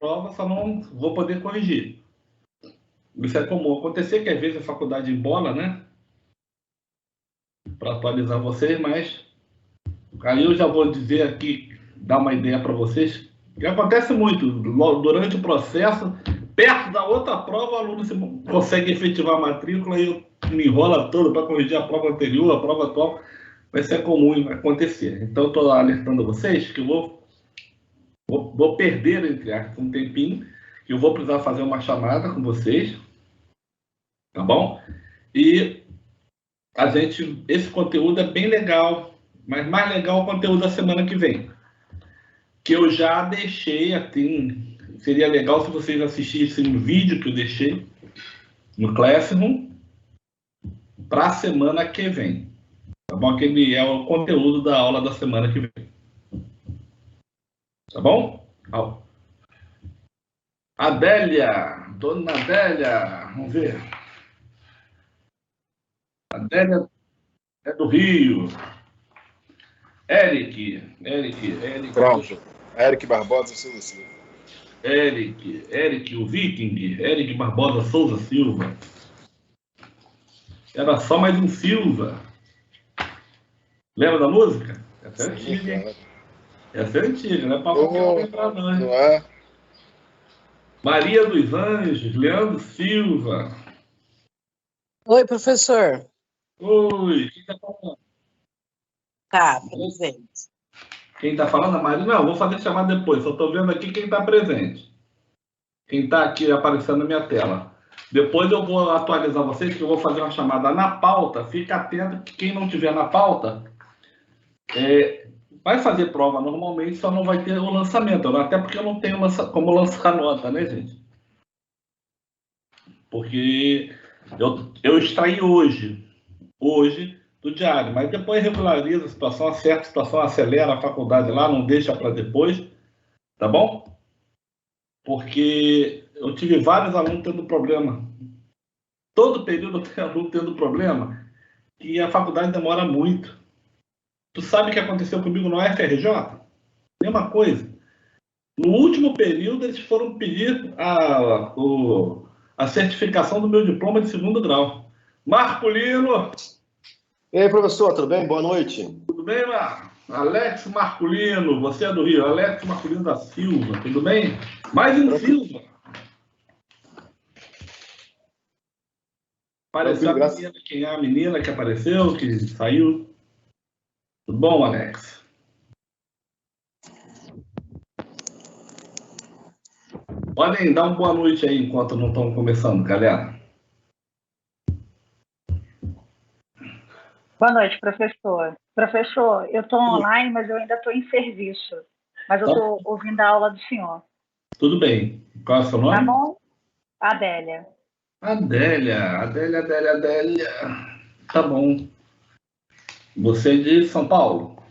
prova, só não vou poder corrigir. Isso é comum acontecer, que às vezes a faculdade embola, né? Para atualizar vocês, mas aí eu já vou dizer aqui, dar uma ideia para vocês, que acontece muito, durante o processo, perto da outra prova, o aluno consegue efetivar a matrícula e me enrola todo para corrigir a prova anterior, a prova atual. Vai ser comum acontecer. Então, eu estou alertando vocês que eu vou perder, entre aspas, um tempinho, que eu vou precisar fazer uma chamada com vocês, tá bom? E esse conteúdo é bem legal, mas mais legal é o conteúdo da semana que vem, que eu já deixei, assim, seria legal se vocês assistissem o vídeo que eu deixei no Classroom para a semana que vem, tá bom? Aquele é o conteúdo da aula da semana que vem, tá bom? Adélia, dona Adélia, vamos ver. Adélia é do Rio. Eric. Pronto. Eric Barbosa Souza Silva. Eric, o Viking. Eric Barbosa Souza Silva. Era só mais um Silva. Lembra da música? Essa é antiga, hein? Essa é antiga, não é para qualquer um lembrar, não. Não é? Maria dos Anjos, Leandro Silva. Oi, professor. Oi, quem está falando? Tá, presente. Quem está falando? A Maria? Não, vou fazer chamada depois. Só estou vendo aqui quem está presente. Quem está aqui aparecendo na minha tela. Depois eu vou atualizar vocês, que eu vou fazer uma chamada na pauta. Fica atento que quem não tiver na pauta vai fazer prova normalmente, só não vai ter o lançamento. Até porque eu não tenho como lançar nota, né, gente? Porque eu extraí hoje do diário, mas depois regulariza a situação, acerta a situação, acelera a faculdade lá, não deixa para depois, tá bom? Porque eu tive vários alunos tendo problema. Todo período tem aluno tendo problema e a faculdade demora muito. Tu sabe o que aconteceu comigo no FRJ? Mesma coisa. No último período, eles foram pedir a certificação do meu diploma de 2º grau. Marculino! E aí, professor, tudo bem? Boa noite. Tudo bem, Marco? Alex Marculino, você é do Rio. Alex Marculino da Silva, tudo bem? Mais um Silva. Apareceu a menina, quem é a menina que apareceu, que saiu? Tudo bom, Alex? Podem dar uma boa noite aí enquanto não estão começando, galera. Boa noite, professor. Professor, eu estou online, mas eu ainda estou em serviço. Mas eu estou ouvindo a aula do senhor. Tudo bem. Qual é o seu nome? Tá bom? Adélia. Adélia. Tá bom. Você é de São Paulo?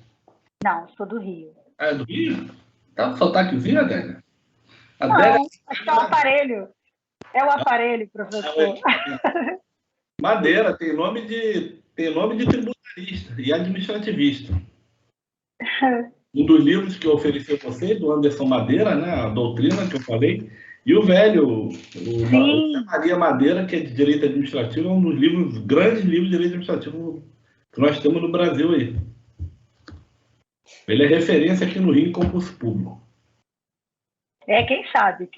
Não, sou do Rio. É do Rio? Tá com sotaquezinho, Adélia? Adélia... Não, acho que é o aparelho. É o aparelho, professor. Madeira, tem nome de tributarista e administrativista. Um dos livros que eu ofereci a vocês, do Anderson Madeira, né, a doutrina que eu falei, e o velho, o Maria Madeira, que é de direito administrativo, é um dos grandes livros de direito administrativo que nós temos no Brasil aí. Ele é referência aqui no Rio em concurso público. Quem sabe?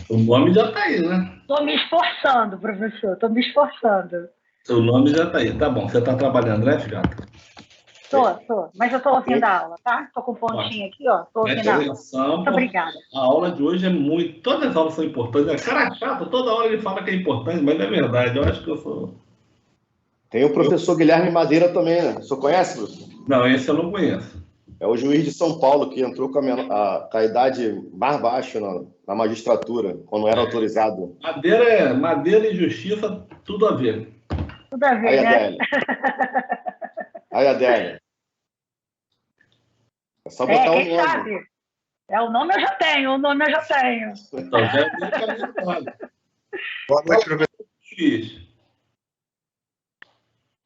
O nome já está aí, né? Estou me esforçando, professor, estou me esforçando. Seu nome já está aí, tá bom. Você está trabalhando, né, Figata? Estou, mas eu estou ouvindo a aula, tá? Estou com um pontinho aqui, ó. Estou ouvindo a aula. Muito obrigada. A aula de hoje é muito... Todas as aulas são importantes. Cara chato, toda hora ele fala que é importante, mas não é verdade. Eu acho que eu sou... Tem o professor Guilherme Madeira também, né? O senhor conhece, professor? Não, esse eu não conheço. É o juiz de São Paulo que entrou com a idade mais baixa na magistratura, quando era autorizado. Madeira e justiça, tudo a ver. Tudo a ver, aí, né? Adélia. Aí, Adélia. É só botar quem o nome. sabe? O nome eu já tenho, Então, já é Boa noite, professor. Pires.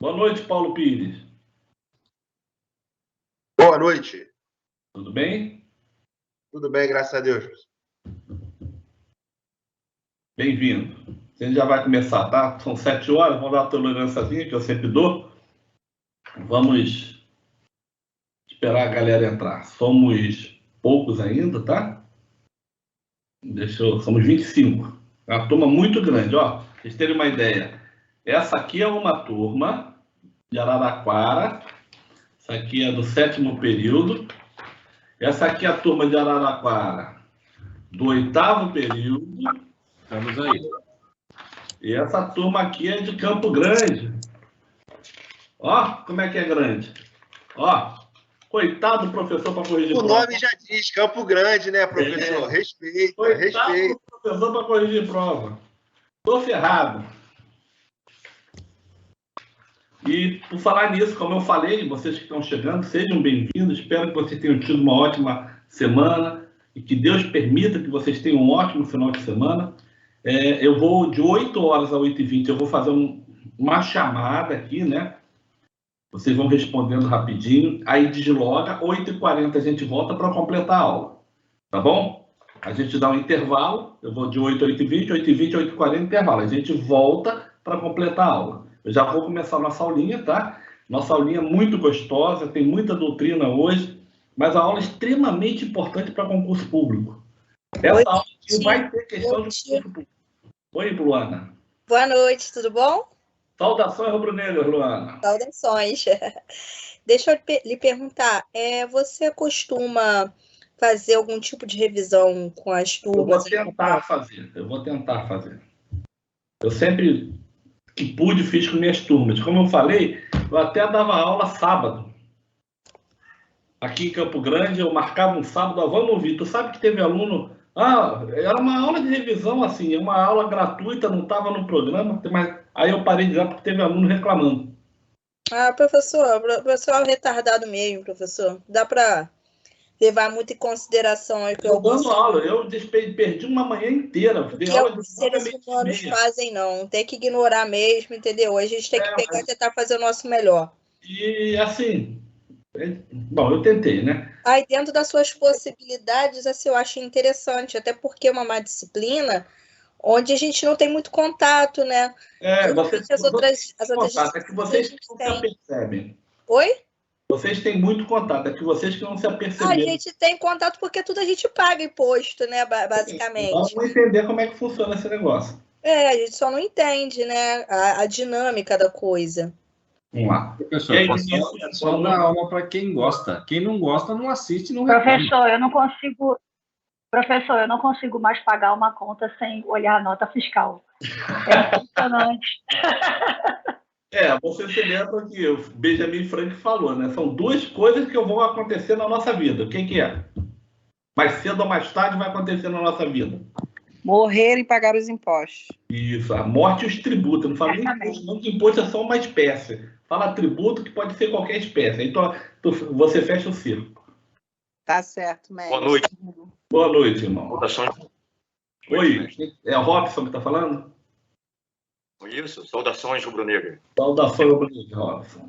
Boa noite, Paulo Pires. Boa noite. Tudo bem? Tudo bem, graças a Deus. Bem-vindo. A gente já vai começar, tá? São 7 horas, vamos dar uma tolerânciazinha que eu sempre dou. Vamos esperar a galera entrar. Somos poucos ainda, tá? Somos 25. É uma turma muito grande, ó. Pra vocês terem uma ideia. Essa aqui é uma turma de Araraquara. Essa aqui é do 7º período. Essa aqui é a turma de Araraquara do 8º período. Estamos aí. E essa turma aqui é de Campo Grande. Ó, como é que é grande. Ó, coitado do professor para corrigir O prova. nome já diz, Campo Grande, né, professor? Respeita, Coitado respeita. do professor para corrigir prova. Tô ferrado. E por falar nisso, como eu falei, vocês que estão chegando, sejam bem-vindos. Espero que vocês tenham tido uma ótima semana e que Deus permita que vocês tenham um ótimo final de semana. Eu vou de 8 horas a 8h20, eu vou fazer uma chamada aqui, né? Vocês vão respondendo rapidinho, aí desloga, 8h40 a gente volta para completar a aula, tá bom? A gente dá um intervalo, eu vou de 8 a 8h20, 8h20 a 8h40 intervalo, a gente volta para completar a aula. Eu já vou começar a nossa aulinha, tá? Nossa aulinha é muito gostosa, tem muita doutrina hoje, mas a aula é extremamente importante para concurso público. Essa aula aqui vai ter questão de concurso público. Oi, Luana. Boa noite, tudo bom? Saudações rubro-negras, Luana. Saudações. Deixa eu lhe perguntar, você costuma fazer algum tipo de revisão com as turmas? Eu vou tentar fazer. Eu sempre que pude fiz com minhas turmas. Como eu falei, eu até dava aula sábado. Aqui em Campo Grande, eu marcava um sábado, vamos ouvir. Tu sabe que teve aluno... era uma aula de revisão, assim, uma aula gratuita, não estava no programa, mas aí eu parei de dar porque teve aluno reclamando. Professor, o pessoal é retardado mesmo, professor. Dá para levar muito em consideração aí que eu dando aula, eu perdi uma manhã inteira. Que aula de seres humanos fazem, não. Tem que ignorar mesmo, entendeu? A gente tem que pegar e tentar fazer o nosso melhor. E assim, bom, eu tentei, né? Aí dentro das suas possibilidades, assim, eu acho interessante, até porque é uma disciplina onde a gente não tem muito contato, né? As outras é que vocês não se apercebem. Oi? Vocês têm muito contato, é que vocês que não se aperceberam. A gente tem contato porque tudo a gente paga imposto, né, basicamente. Vamos entender como é que funciona esse negócio. A gente só não entende, né, a dinâmica da coisa. Vamos lá. Professor, só dar aula para quem gosta. Quem não gosta, não assiste, não reclama. Professor, eu não consigo mais pagar uma conta sem olhar a nota fiscal. É impressionante. Você se lembra que o Benjamin Franklin falou, né? São duas coisas que vão acontecer na nossa vida. O que é? Mais cedo ou mais tarde vai acontecer na nossa vida. Morrer e pagar os impostos. Isso, a morte e os tributos. Não fala nem imposto, não, que imposto é só uma espécie. Fala tributo, que pode ser qualquer espécie. Então, você fecha o circo. Tá certo, mestre. Boa noite. Boa noite, irmão. Saudações. Oi, é o Robson que está falando? Isso, saudações rubro-negras. Saudações rubro-negras, Robson.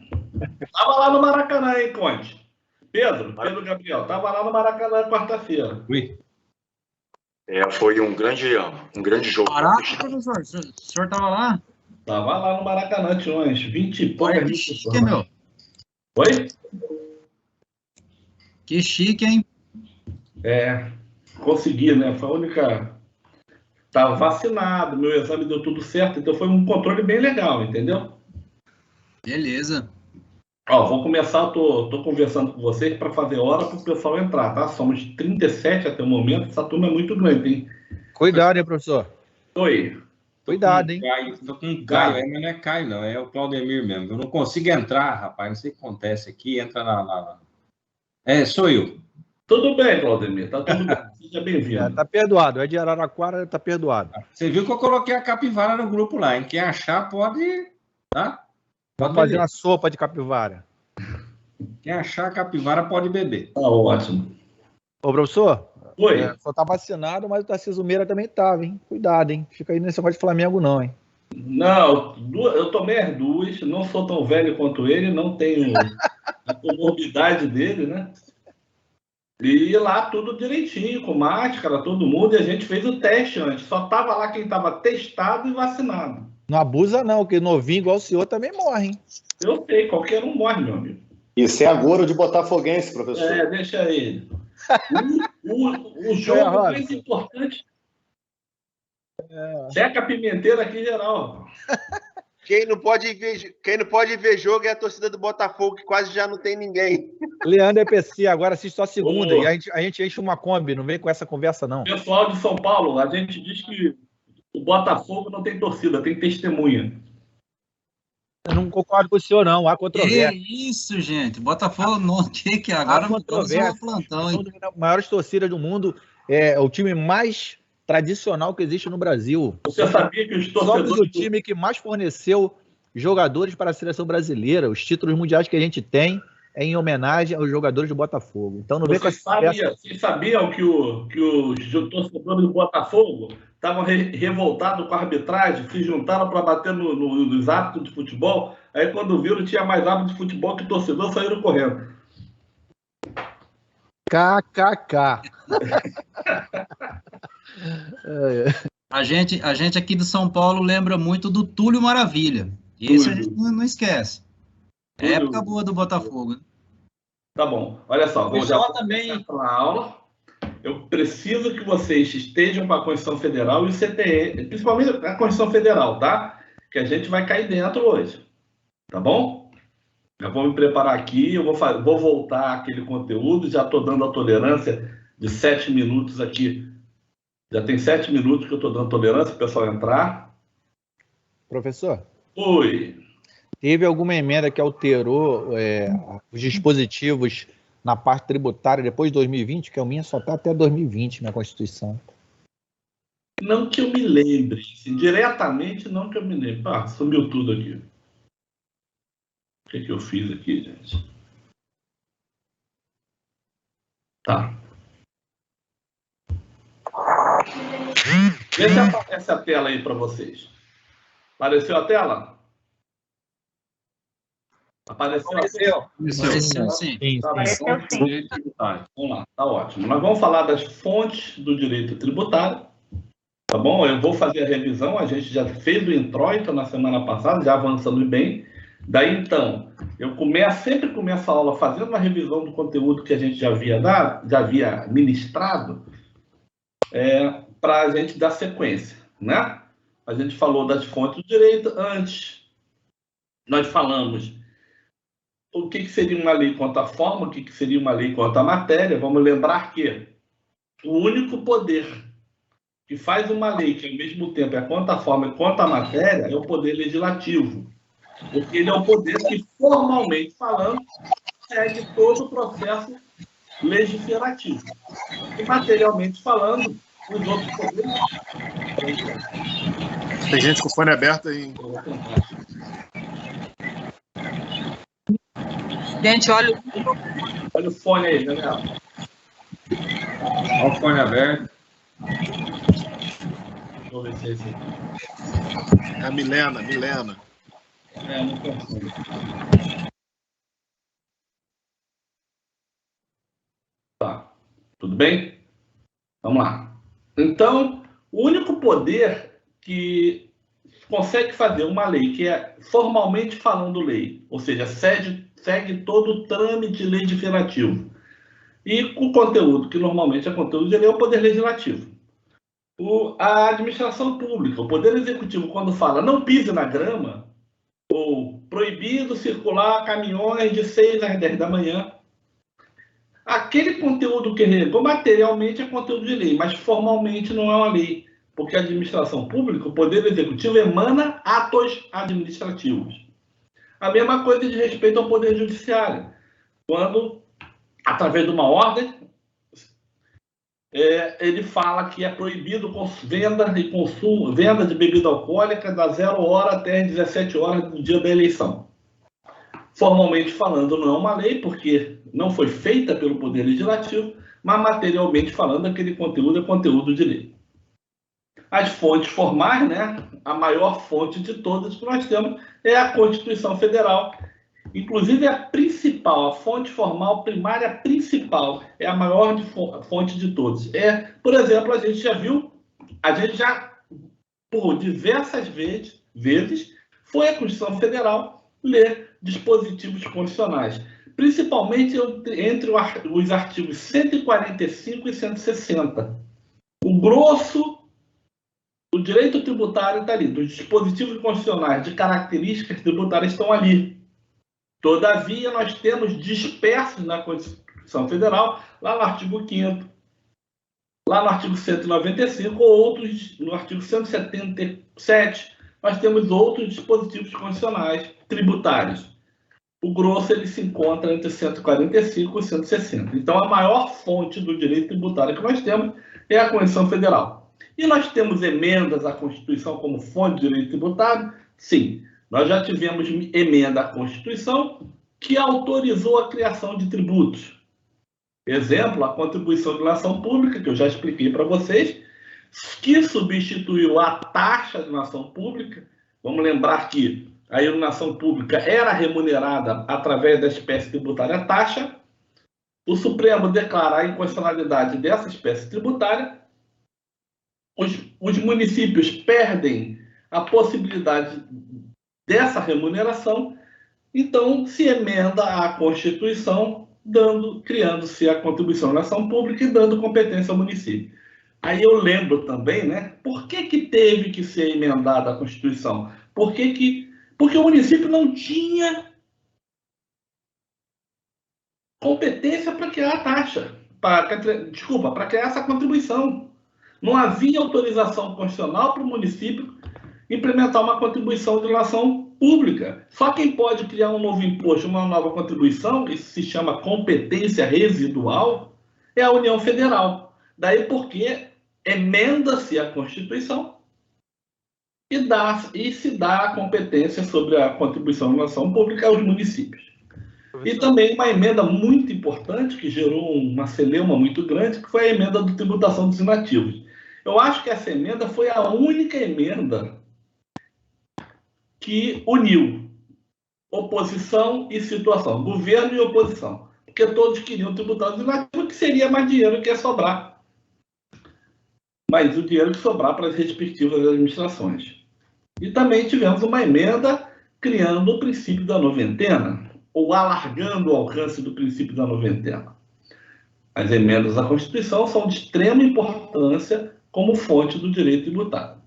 Estava lá no Maracanã, hein, Conte? Pedro Gabriel, estava lá no Maracanã quarta-feira. Ui. Foi um grande jogo. Caraca, professor, o senhor estava lá? Estava lá no Maracanã, tinha umas 20 e poucas mil pessoas. Que meu? Oi? Que chique, hein? Consegui, né? Foi a única... Estava vacinado, meu exame deu tudo certo, então foi um controle bem legal, entendeu? Beleza. Vou começar, tô conversando com vocês para fazer hora para o pessoal entrar, tá? Somos 37 até o momento, essa turma é muito grande, hein? Cuidado, hein, professor? Oi. Cuidado, hein? Tô com um Caio aí, mas não é Caio, não. É o Claudemir mesmo. Eu não consigo entrar, rapaz. Não sei o que acontece aqui. Entra sou eu. Tudo bem, Claudemir. Tá tudo bem. Seja bem-vindo. Tá perdoado. É de Araraquara, tá perdoado. Você viu que eu coloquei a capivara no grupo lá, hein? Quem achar pode... Tá? Pode fazer uma sopa de capivara. Quem achar a capivara pode beber. Tá ótimo. Ô, professor. Oi. Só tá vacinado, mas o Tarcísio Meira também tava, hein? Cuidado, hein? Fica aí nesse negócio de Flamengo, não, hein? Não, eu tomei as duas, não sou tão velho quanto ele, não tenho a comorbidade dele, né? E lá tudo direitinho, com máscara, todo mundo, e a gente fez o teste antes. Só tava lá quem estava testado e vacinado. Não abusa não, que novinho igual o senhor também morre, hein? Eu sei, qualquer um morre, meu amigo. Isso é agouro de botafoguense, professor. Deixa ele. O jogo mais importante... Seca a pimenteira aqui em geral. Quem não pode ver jogo é a torcida do Botafogo, que quase já não tem ninguém. Leandro EPC, agora assiste só a segunda. E a gente enche uma Kombi, não vem com essa conversa, não. Pessoal de São Paulo, a gente diz que o Botafogo não tem torcida, tem testemunha. Eu não concordo com o senhor, não. Há controvérsia. Que isso, gente. Botafogo, não. Que agora mudou o plantão, hein? Uma das maiores torcidas do mundo. É o time mais tradicional que existe no Brasil. Você sabia que os torcedores... Somos o time que mais forneceu jogadores para a seleção brasileira. Os títulos mundiais que a gente tem é em homenagem aos jogadores do Botafogo. Então não vem com essa conversa. Vocês sabiam que os torcedores do Botafogo estavam revoltados com a arbitragem, se juntaram para bater nos árbitros de futebol, aí quando viram tinha mais árbitro de futebol que torcedor, saíram correndo. KKK. A gente aqui de São Paulo lembra muito do Túlio Maravilha. Esse a gente não esquece. É época boa do Botafogo. Tá bom. Olha só, vou já também para a aula. Eu preciso que vocês estejam com a Constituição Federal e o CTN, principalmente a Constituição Federal, tá? Que a gente vai cair dentro hoje. Tá bom? Eu vou me preparar aqui, eu vou voltar aquele conteúdo, já estou dando a tolerância de 7 minutos aqui. Já tem 7 minutos que eu estou dando tolerância para o pessoal entrar. Professor? Oi. Teve alguma emenda que alterou os dispositivos na parte tributária depois de 2020? Que a minha só está até 2020 na Constituição. Não que eu me lembre. Assim, diretamente, não que eu me lembre. Ah, sumiu tudo aqui. O que eu fiz aqui, gente? Tá. Vê se aparece a tela aí para vocês. Apareceu a tela? Apareceu a tela? Apareceu sim. Vamos lá, tá ótimo. Nós vamos falar das fontes do direito tributário. Tá bom? Eu vou fazer a revisão. A gente já fez o introito na semana passada, já avançando bem. Daí, então, eu sempre começo a aula fazendo uma revisão do conteúdo que a gente já havia ministrado, para a gente dar sequência, né? A gente falou das fontes do direito. Antes, nós falamos o que seria uma lei quanto à forma, o que seria uma lei quanto à matéria. Vamos lembrar que o único poder que faz uma lei que, ao mesmo tempo, é quanto à forma e quanto à matéria, é o poder legislativo. Porque ele é o poder que, formalmente falando, segue todo o processo legislativo. E, materialmente falando, os outros poderes... Tem gente com o fone aberto aí. Gente, olha o fone aí, Daniel. Olha o fone aberto. Deixa eu ver se é esse aqui. É a Milena. Não consigo. Tá. Tudo bem? Vamos lá. Então, o único poder que consegue fazer uma lei que é formalmente falando lei, ou seja, segue todo o trâmite legislativo, e o conteúdo, que normalmente é conteúdo de lei, é o poder legislativo. A administração pública, o poder executivo, quando fala não pise na grama, ou proibido circular caminhões de 6 às 10 da manhã, aquele conteúdo que materialmente é conteúdo de lei, mas formalmente não é uma lei, porque a administração pública, o poder executivo, emana atos administrativos. A mesma coisa de respeito ao poder judiciário, quando, através de uma ordem, ele fala que é proibido venda e consumo, venda de bebida alcoólica da 0 hora até as 17 horas do dia da eleição. Formalmente falando, não é uma lei, porque não foi feita pelo Poder Legislativo, mas materialmente falando, aquele conteúdo é conteúdo de lei. As fontes formais, né? A maior fonte de todas que nós temos é a Constituição Federal, Inclusive, a principal, a fonte formal primária principal, é a maior fonte de todos. Por exemplo, a gente já, por diversas vezes, foi à Constituição Federal ler dispositivos constitucionais, principalmente entre os artigos 145 e 160. O grosso do direito tributário está ali, dos dispositivos constitucionais de características tributárias estão ali. Todavia, nós temos dispersos na Constituição Federal, lá no artigo 5º, lá no artigo 195, ou outros no artigo 177, nós temos outros dispositivos constitucionais tributários. O grosso ele se encontra entre 145 e 160. Então, a maior fonte do direito tributário que nós temos é a Constituição Federal. E nós temos emendas à Constituição como fonte de direito tributário? Sim. Nós já tivemos emenda à Constituição que autorizou a criação de tributos. Exemplo, a contribuição de nação pública, que eu já expliquei para vocês, que substituiu a taxa de nação pública. Vamos lembrar que a iluminação pública era remunerada através da espécie tributária taxa. O Supremo declara a inconstitucionalidade dessa espécie tributária. Os municípios perdem a possibilidade dessa remuneração, então se emenda a Constituição, criando-se a contribuição da nação pública e dando competência ao município. Aí eu lembro também, né, por que teve que ser emendada a Constituição? Porque o município não tinha competência para criar a taxa, para criar essa contribuição. Não havia autorização constitucional para o município implementar uma contribuição de relação pública. Só quem pode criar um novo imposto, uma nova contribuição, isso se chama competência residual, é a União Federal. Daí porque emenda-se a Constituição e se dá a competência sobre a contribuição de relação pública aos municípios. E também uma emenda muito importante, que gerou uma celeuma muito grande, que foi a emenda de tributação dos inativos. Eu acho que essa emenda foi a única emenda que uniu oposição e situação, governo e oposição, porque todos queriam tributar os inativos, que seria mais dinheiro que ia sobrar. Mas o dinheiro que sobrar para as respectivas administrações. E também tivemos uma emenda criando o princípio da noventena, ou alargando o alcance do princípio da noventena. As emendas à Constituição são de extrema importância como fonte do direito tributário.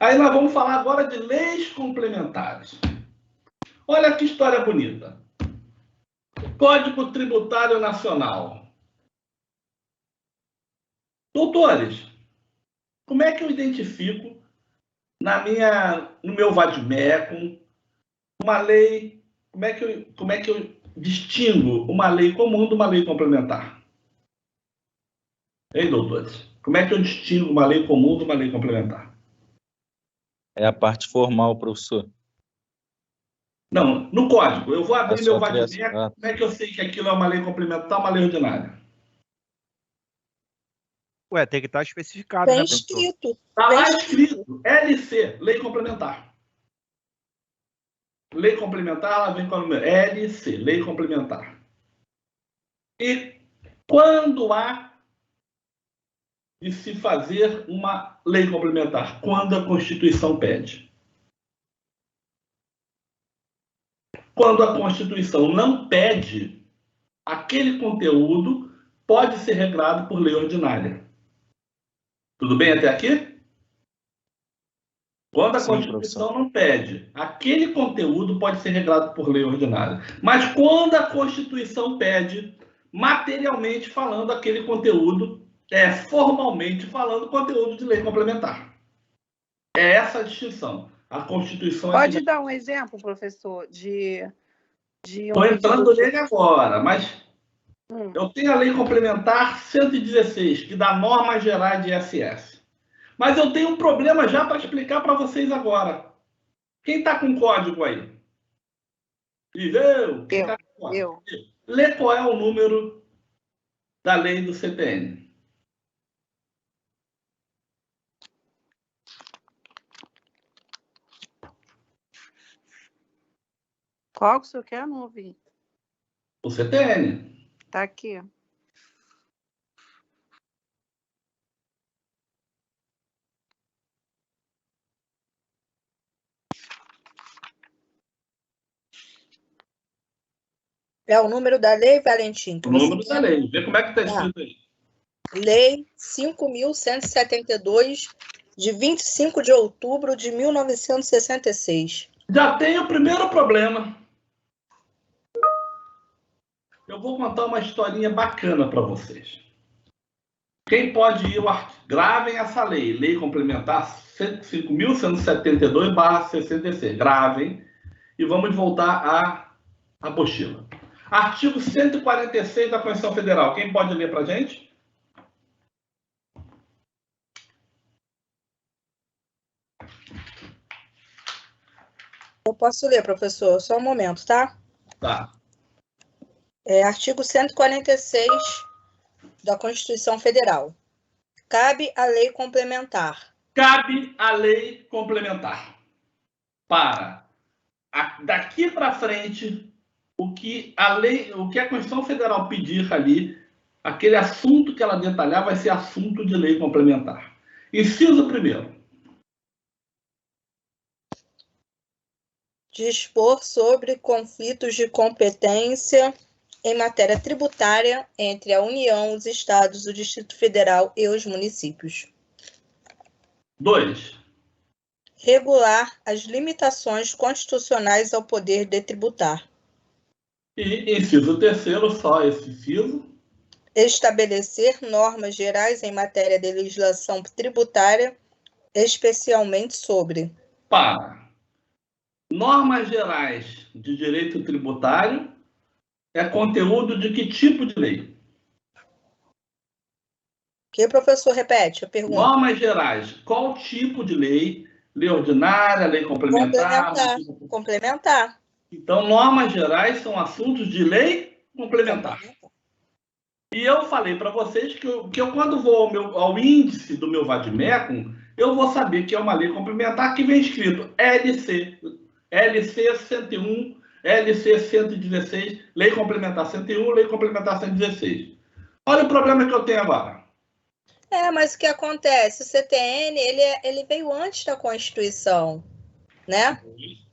Aí nós vamos falar agora de leis complementares. Olha que história bonita. Código Tributário Nacional. Doutores, como é que eu identifico no meu vademecum uma lei, como é que eu distingo uma lei comum de uma lei complementar? Hein, doutores? Como é que eu distingo uma lei comum de uma lei complementar? É a parte formal, professor. Não, no código. Eu vou abrir meu criação. vademecum, como é que eu sei que aquilo é uma lei complementar ou uma lei ordinária? Ué, tem que estar especificado, Bem né, professor? escrito. Está Bem lá escrito. escrito, LC, lei complementar. Lei complementar, ela vem com o número LC, lei complementar. E quando há de se fazer uma lei complementar? Quando a Constituição pede. Quando a Constituição não pede, aquele conteúdo pode ser regrado por lei ordinária. Tudo bem até aqui? Quando a Constituição não pede, aquele conteúdo pode ser regrado por lei ordinária. Mas quando a Constituição pede, materialmente falando, aquele conteúdo formalmente falando, conteúdo de lei complementar. É essa a distinção. A Constituição... Pode dar um exemplo, professor, de Estou entrando nele agora, mas eu tenho a lei complementar 116, que dá normas gerais de ISS. Mas eu tenho um problema já para explicar para vocês agora. Quem está com código aí? Eu. Quem tá com código? Lê qual é o número da lei do CTN. Qual que o senhor quer? Não ouvi. O CTN. Tá aqui. É o número da lei, Valentim? O número da lei. Vê como é que está escrito aí. Lei 5.172, de 25 de outubro de 1966. Já tem o primeiro problema. Eu vou contar uma historinha bacana para vocês. Quem pode ir, gravem essa lei. Lei complementar 5.172/66. Gravem. E vamos voltar à apostila. Artigo 146 da Constituição Federal. Quem pode ler para a gente? Eu posso ler, professor? Só um momento, tá? Tá. Artigo 146 da Constituição Federal. Cabe a lei complementar. Cabe a lei complementar. Daqui para frente, o que a Constituição Federal pedir ali, aquele assunto que ela detalhar vai ser assunto de lei complementar. Inciso 1º. Dispor sobre conflitos de competência em matéria tributária entre a União, os Estados, o Distrito Federal e os municípios. 2. Regular as limitações constitucionais ao poder de tributar. E inciso 3º, só esse inciso. Estabelecer normas gerais em matéria de legislação tributária, especialmente sobre normas gerais de direito tributário. É conteúdo de que tipo de lei? Que, professor, repete a pergunta. Normas gerais. Qual tipo de lei? Lei ordinária, lei complementar? Complementar. Então, normas gerais são assuntos de lei complementar. E eu falei para vocês que eu, quando vou ao índice do meu Vademecum, eu vou saber que é uma lei complementar que vem escrito LC 101, LC 116, Lei Complementar 101, Lei Complementar 116. Olha o problema que eu tenho agora. Mas o que acontece? O CTN, ele veio antes da Constituição, né?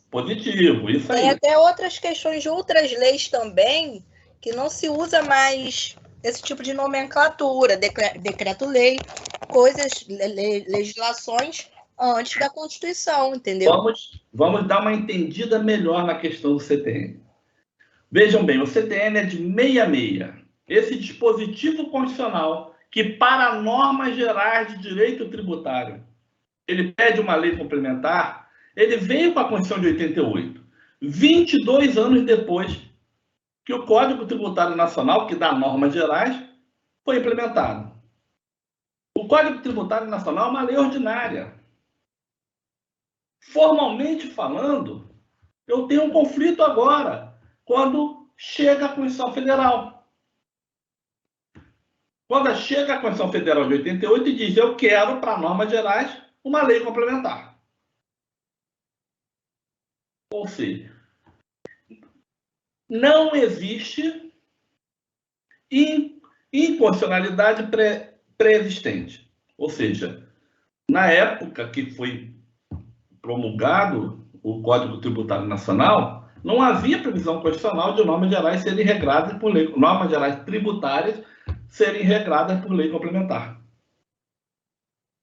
Positivo, isso aí. Tem até outras questões de outras leis também, que não se usa mais esse tipo de nomenclatura, decreto-lei, legislações antes da Constituição, entendeu? Vamos dar uma entendida melhor na questão do CTN. Vejam bem, o CTN é de 66. Esse dispositivo constitucional que, para normas gerais de direito tributário, ele pede uma lei complementar, ele veio com a Constituição de 88. 22 anos depois que o Código Tributário Nacional, que dá normas gerais, foi implementado. O Código Tributário Nacional é uma lei ordinária. Formalmente falando, eu tenho um conflito agora, quando chega a Constituição Federal. Quando chega a Constituição Federal de 88 e diz, eu quero, para normas gerais, uma lei complementar. Ou seja, não existe inconstitucionalidade pré-existente. Ou seja, na época que foi promulgado o Código Tributário Nacional, não havia previsão constitucional de normas gerais serem regradas por lei, normas gerais tributárias serem regradas por lei complementar.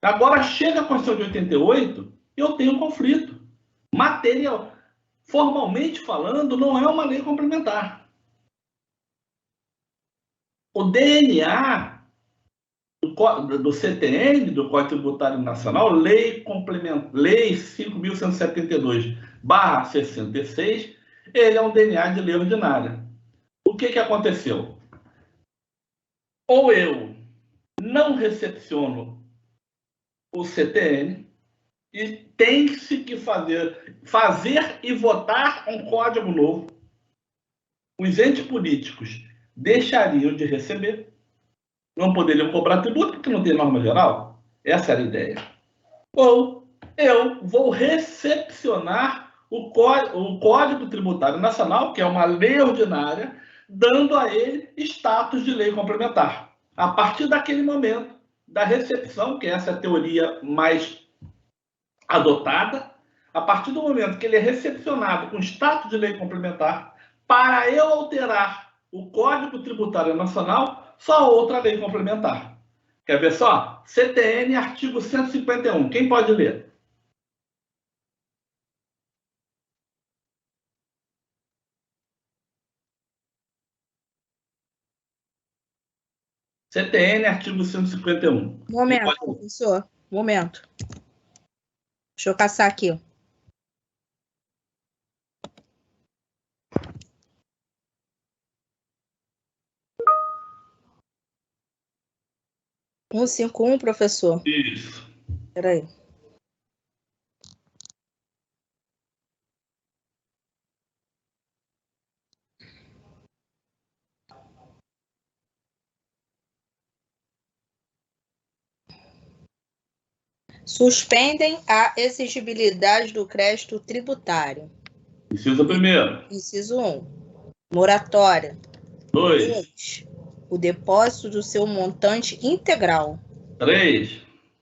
Agora chega a Constituição de 88 e eu tenho um conflito material. Formalmente falando, não é uma lei complementar. O DNA do CTN, do Código Tributário Nacional, Lei 5.172/66, ele é um DNA de lei ordinária. O que aconteceu? Ou eu não recepciono o CTN e tem-se que fazer e votar um código novo. Os entes políticos deixariam de receber, não poderiam cobrar tributo porque não tem norma geral. Essa era a ideia. Ou eu vou recepcionar o Código Tributário Nacional, que é uma lei ordinária, dando a ele status de lei complementar. A partir daquele momento, da recepção, que essa é a teoria mais adotada, a partir do momento que ele é recepcionado com status de lei complementar, para eu alterar o Código Tributário Nacional, só outra lei complementar. Quer ver só? CTN, artigo 151. Quem pode ler? CTN, artigo 151. Momento, professor. Momento. Deixa eu caçar aqui. (151), professor. Isso. Espera aí. Suspendem a exigibilidade do crédito tributário. Inciso 1º. Inciso 1. Moratória. 2. O depósito do seu montante integral. 3.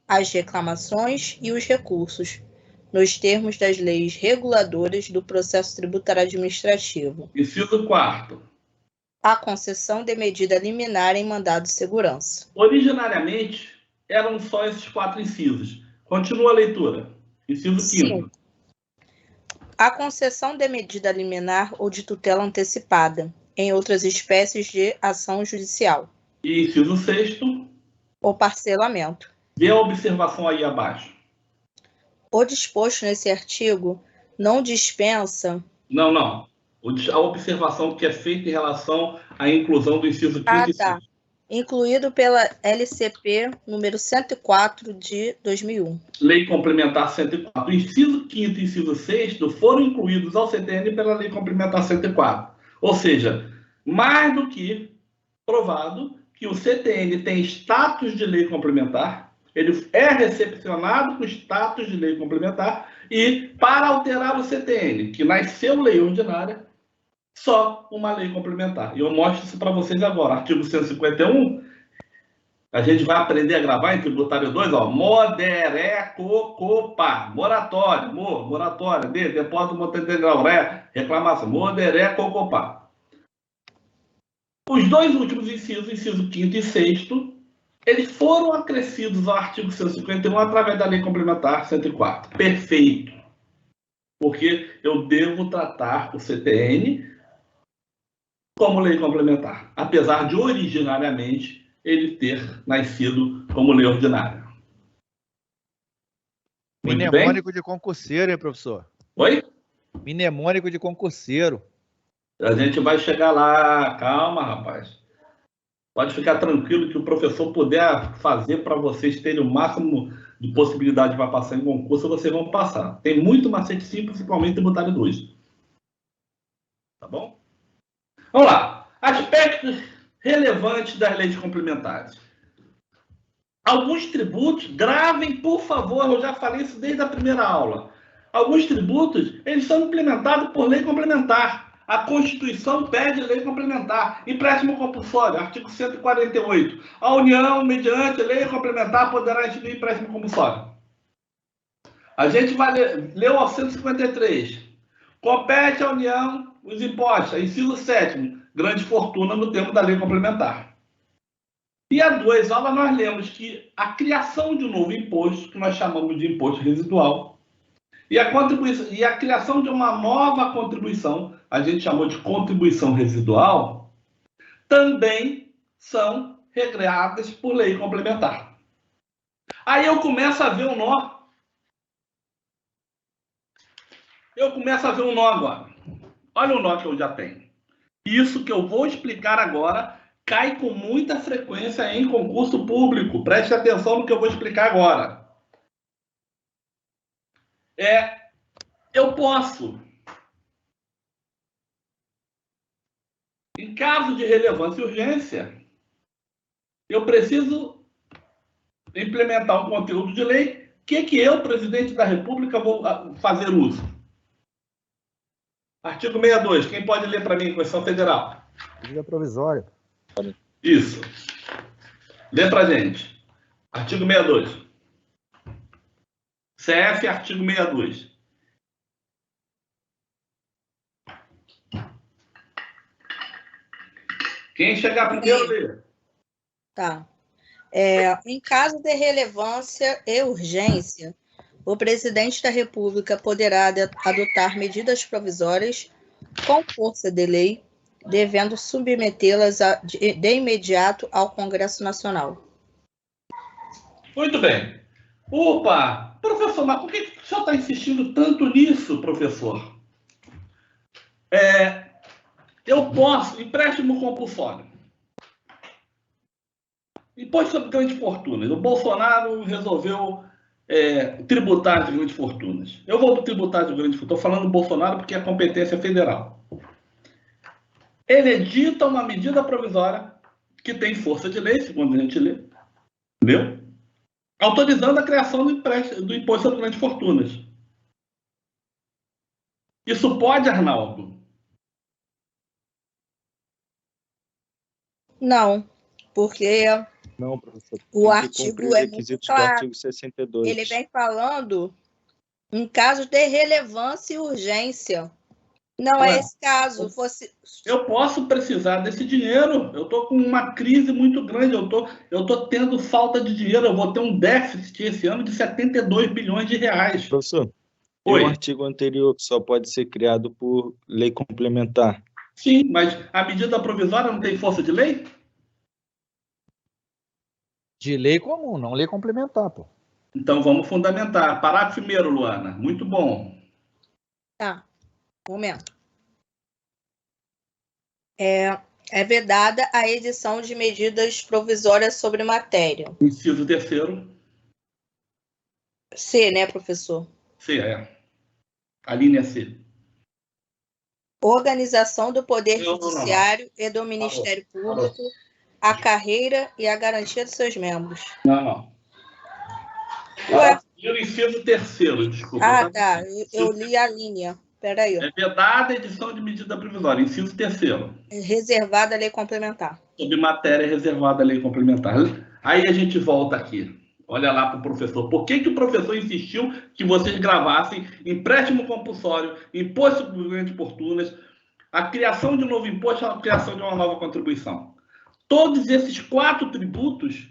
As reclamações e os recursos, nos termos das leis reguladoras do processo tributário administrativo. Inciso 4º. A concessão de medida liminar em mandado de segurança. Originariamente, eram só esses 4 incisos. Continua a leitura. Inciso 5º. A concessão de medida liminar ou de tutela antecipada em outras espécies de ação judicial. E inciso 6º. O parcelamento. Vê a observação aí abaixo. O disposto nesse artigo não dispensa... Não. A observação que é feita em relação à inclusão do inciso 5º e 6º. Incluído pela LCP número 104 de 2001. Lei Complementar 104. O inciso 5º e inciso 6º foram incluídos ao CTN pela Lei Complementar 104. Ou seja, mais do que provado que o CTN tem status de lei complementar, ele é recepcionado com status de lei complementar e, para alterar o CTN, que nasceu lei ordinária, só uma lei complementar. E eu mostro isso para vocês agora. Artigo 151, a gente vai aprender a gravar em tributário 2, ó, moderé-co-co-pá, moratória, moratória, depósito montante integral, reclamação, moderé-co-co-pá. Os 2 últimos incisos, inciso 5º e 6º, eles foram acrescidos ao artigo 151 através da Lei Complementar 104. Perfeito. Porque eu devo tratar o CTN como lei complementar, apesar de originariamente ele ter nascido como lei ordinária. Mnemônico de concurseiro, hein, professor? Oi? Mnemônico de concurseiro. A gente vai chegar lá. Calma, rapaz. Pode ficar tranquilo que o professor puder fazer para vocês terem o máximo de possibilidade para passar em concurso, vocês vão passar. Tem muito macete simples, principalmente tributário 2. Tá bom? Vamos lá. Aspectos relevantes das leis complementares. Alguns tributos, gravem, por favor, eu já falei isso desde a primeira aula. Alguns tributos, eles são implementados por lei complementar. A Constituição pede lei complementar. Empréstimo compulsório, artigo 148. A União, mediante lei complementar, poderá instituir empréstimo compulsório. A gente vai ler o 153. Compete à União os impostos. Inciso 7º, grande fortuna no termo da lei complementar. E há 2 aulas nós lemos que a criação de um novo imposto, que nós chamamos de imposto residual, e a criação de uma nova contribuição, a gente chamou de contribuição residual, também são regradas por lei complementar. Aí eu começo a ver um nó. Agora. Olha o nó que eu já tenho. Isso que eu vou explicar agora cai com muita frequência em concurso público. Preste atenção no que eu vou explicar agora. Eu posso, em caso de relevância e urgência, eu preciso implementar um conteúdo de lei. O que eu, presidente da República, vou fazer uso? Artigo 62. Quem pode ler para mim, Constituição Federal? Medida provisória. Isso. Lê para gente. Artigo 62. CF, artigo 62. Quem chegar primeiro, lê. Tá. Em caso de relevância e urgência, o presidente da República poderá adotar medidas provisórias com força de lei, devendo submetê-las de imediato ao Congresso Nacional. Muito bem. Opa! Professor, mas por que o senhor está insistindo tanto nisso, professor? Eu posso, empréstimo compulsório. Imposto sobre grandes fortunas. O Bolsonaro resolveu tributar de grandes fortunas. Eu vou tributar de grandes fortunas. Estou falando do Bolsonaro porque é competência federal. Ele edita uma medida provisória que tem força de lei, segundo a gente lê, entendeu? Autorizando a criação do imposto sobre grandes fortunas. Isso pode, Arnaldo? Não, porque Não, professor. o Tem que cumprir artigo os é muito requisitos do claro. artigo 62. Ele vem falando em caso de relevância e urgência. Não Ué, é esse caso. Eu posso precisar desse dinheiro. Eu estou com uma crise muito grande. Eu estou tendo falta de dinheiro. Eu vou ter um déficit esse ano de 72 bilhões de reais. Professor, e Oi. o artigo anterior que só pode ser criado por lei complementar? Sim, mas a medida provisória não tem força de lei? De lei comum, não lei complementar, pô. Então vamos fundamentar. Parágrafo 1º, Luana. Muito bom. Tá, momento. É vedada a edição de medidas provisórias sobre matéria. Inciso 3º. C, né, professor? C, a linha C. Organização do Poder Não. Judiciário e do Ministério Público, a carreira e a garantia de seus membros. Não. Ué? O inciso 3º, desculpa. Ah, tá. Eu li a linha. Peraí. É vedada a edição de medida provisória. Inciso 3º. Reservada a lei complementar. Sobre matéria reservada à lei complementar. Aí a gente volta aqui. Olha lá para o professor. Por que o professor insistiu que vocês gravassem empréstimo compulsório, imposto sobre grandes fortunas, a criação de um novo imposto, a criação de uma nova contribuição? Todos esses 4 tributos,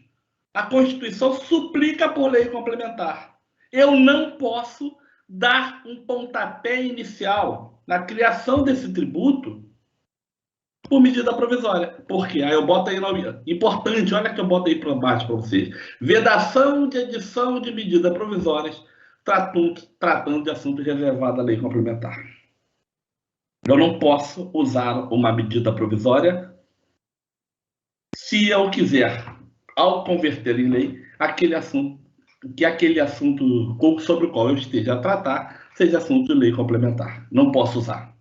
a Constituição suplica por lei complementar. Eu não posso dar um pontapé inicial na criação desse tributo por medida provisória. Por quê? Aí eu boto aí nome importante, olha que eu boto aí para baixo para vocês. Vedação de edição de medidas provisórias tratando de assunto reservado à lei complementar. Eu não posso usar uma medida provisória se eu quiser, ao converter em lei, aquele assunto sobre o qual eu esteja a tratar seja assunto de lei complementar. Não posso usar.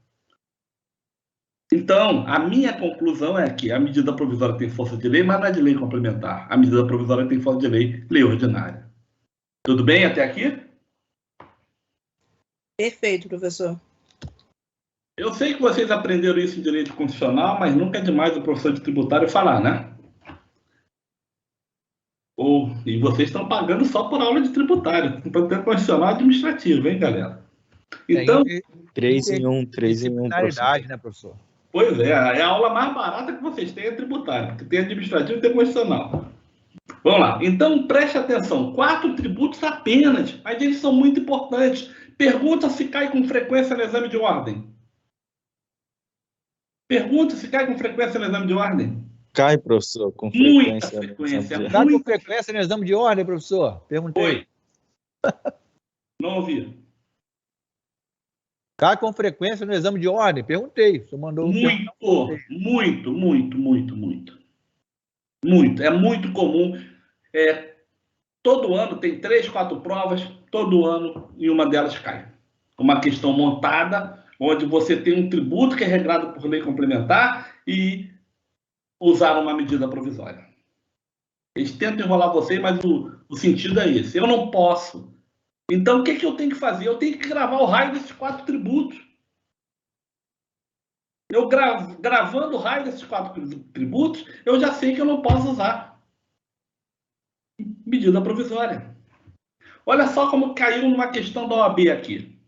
Então, a minha conclusão é que a medida provisória tem força de lei, mas não é de lei complementar. A medida provisória tem força de lei ordinária. Tudo bem até aqui? Perfeito, professor. Eu sei que vocês aprenderam isso em direito constitucional, mas nunca é demais o professor de tributário falar, né? E vocês estão pagando só por aula de tributário, por constitucional administrativo, hein, galera? Então, 3 em 1, 3 em 1, professor. Né, professor? Pois é a aula mais barata que vocês têm é tributário, porque tem administrativo e tem constitucional. Vamos lá. Então, preste atenção. 4 tributos apenas, mas eles são muito importantes. Pergunta se cai com frequência no exame de ordem. Pergunta se cai com frequência no exame de ordem. Cai, professor, com Muita frequência. Cai com frequência no exame de ordem, professor? Perguntei. Oi. Não ouvi. Cai com frequência no exame de ordem? Perguntei. O senhor mandou Muito. É muito comum. Todo ano tem 3, 4 provas, todo ano, e uma delas cai. Uma questão montada, onde você tem um tributo que é regrado por lei complementar e usar uma medida provisória. Eles tentam enrolar você, mas o sentido é esse. Eu não posso. Então, o que eu tenho que fazer? Eu tenho que gravar o raio desses 4 tributos. Eu gravando o raio desses 4 tributos, eu já sei que eu não posso usar medida provisória. Olha só como caiu numa questão da OAB aqui.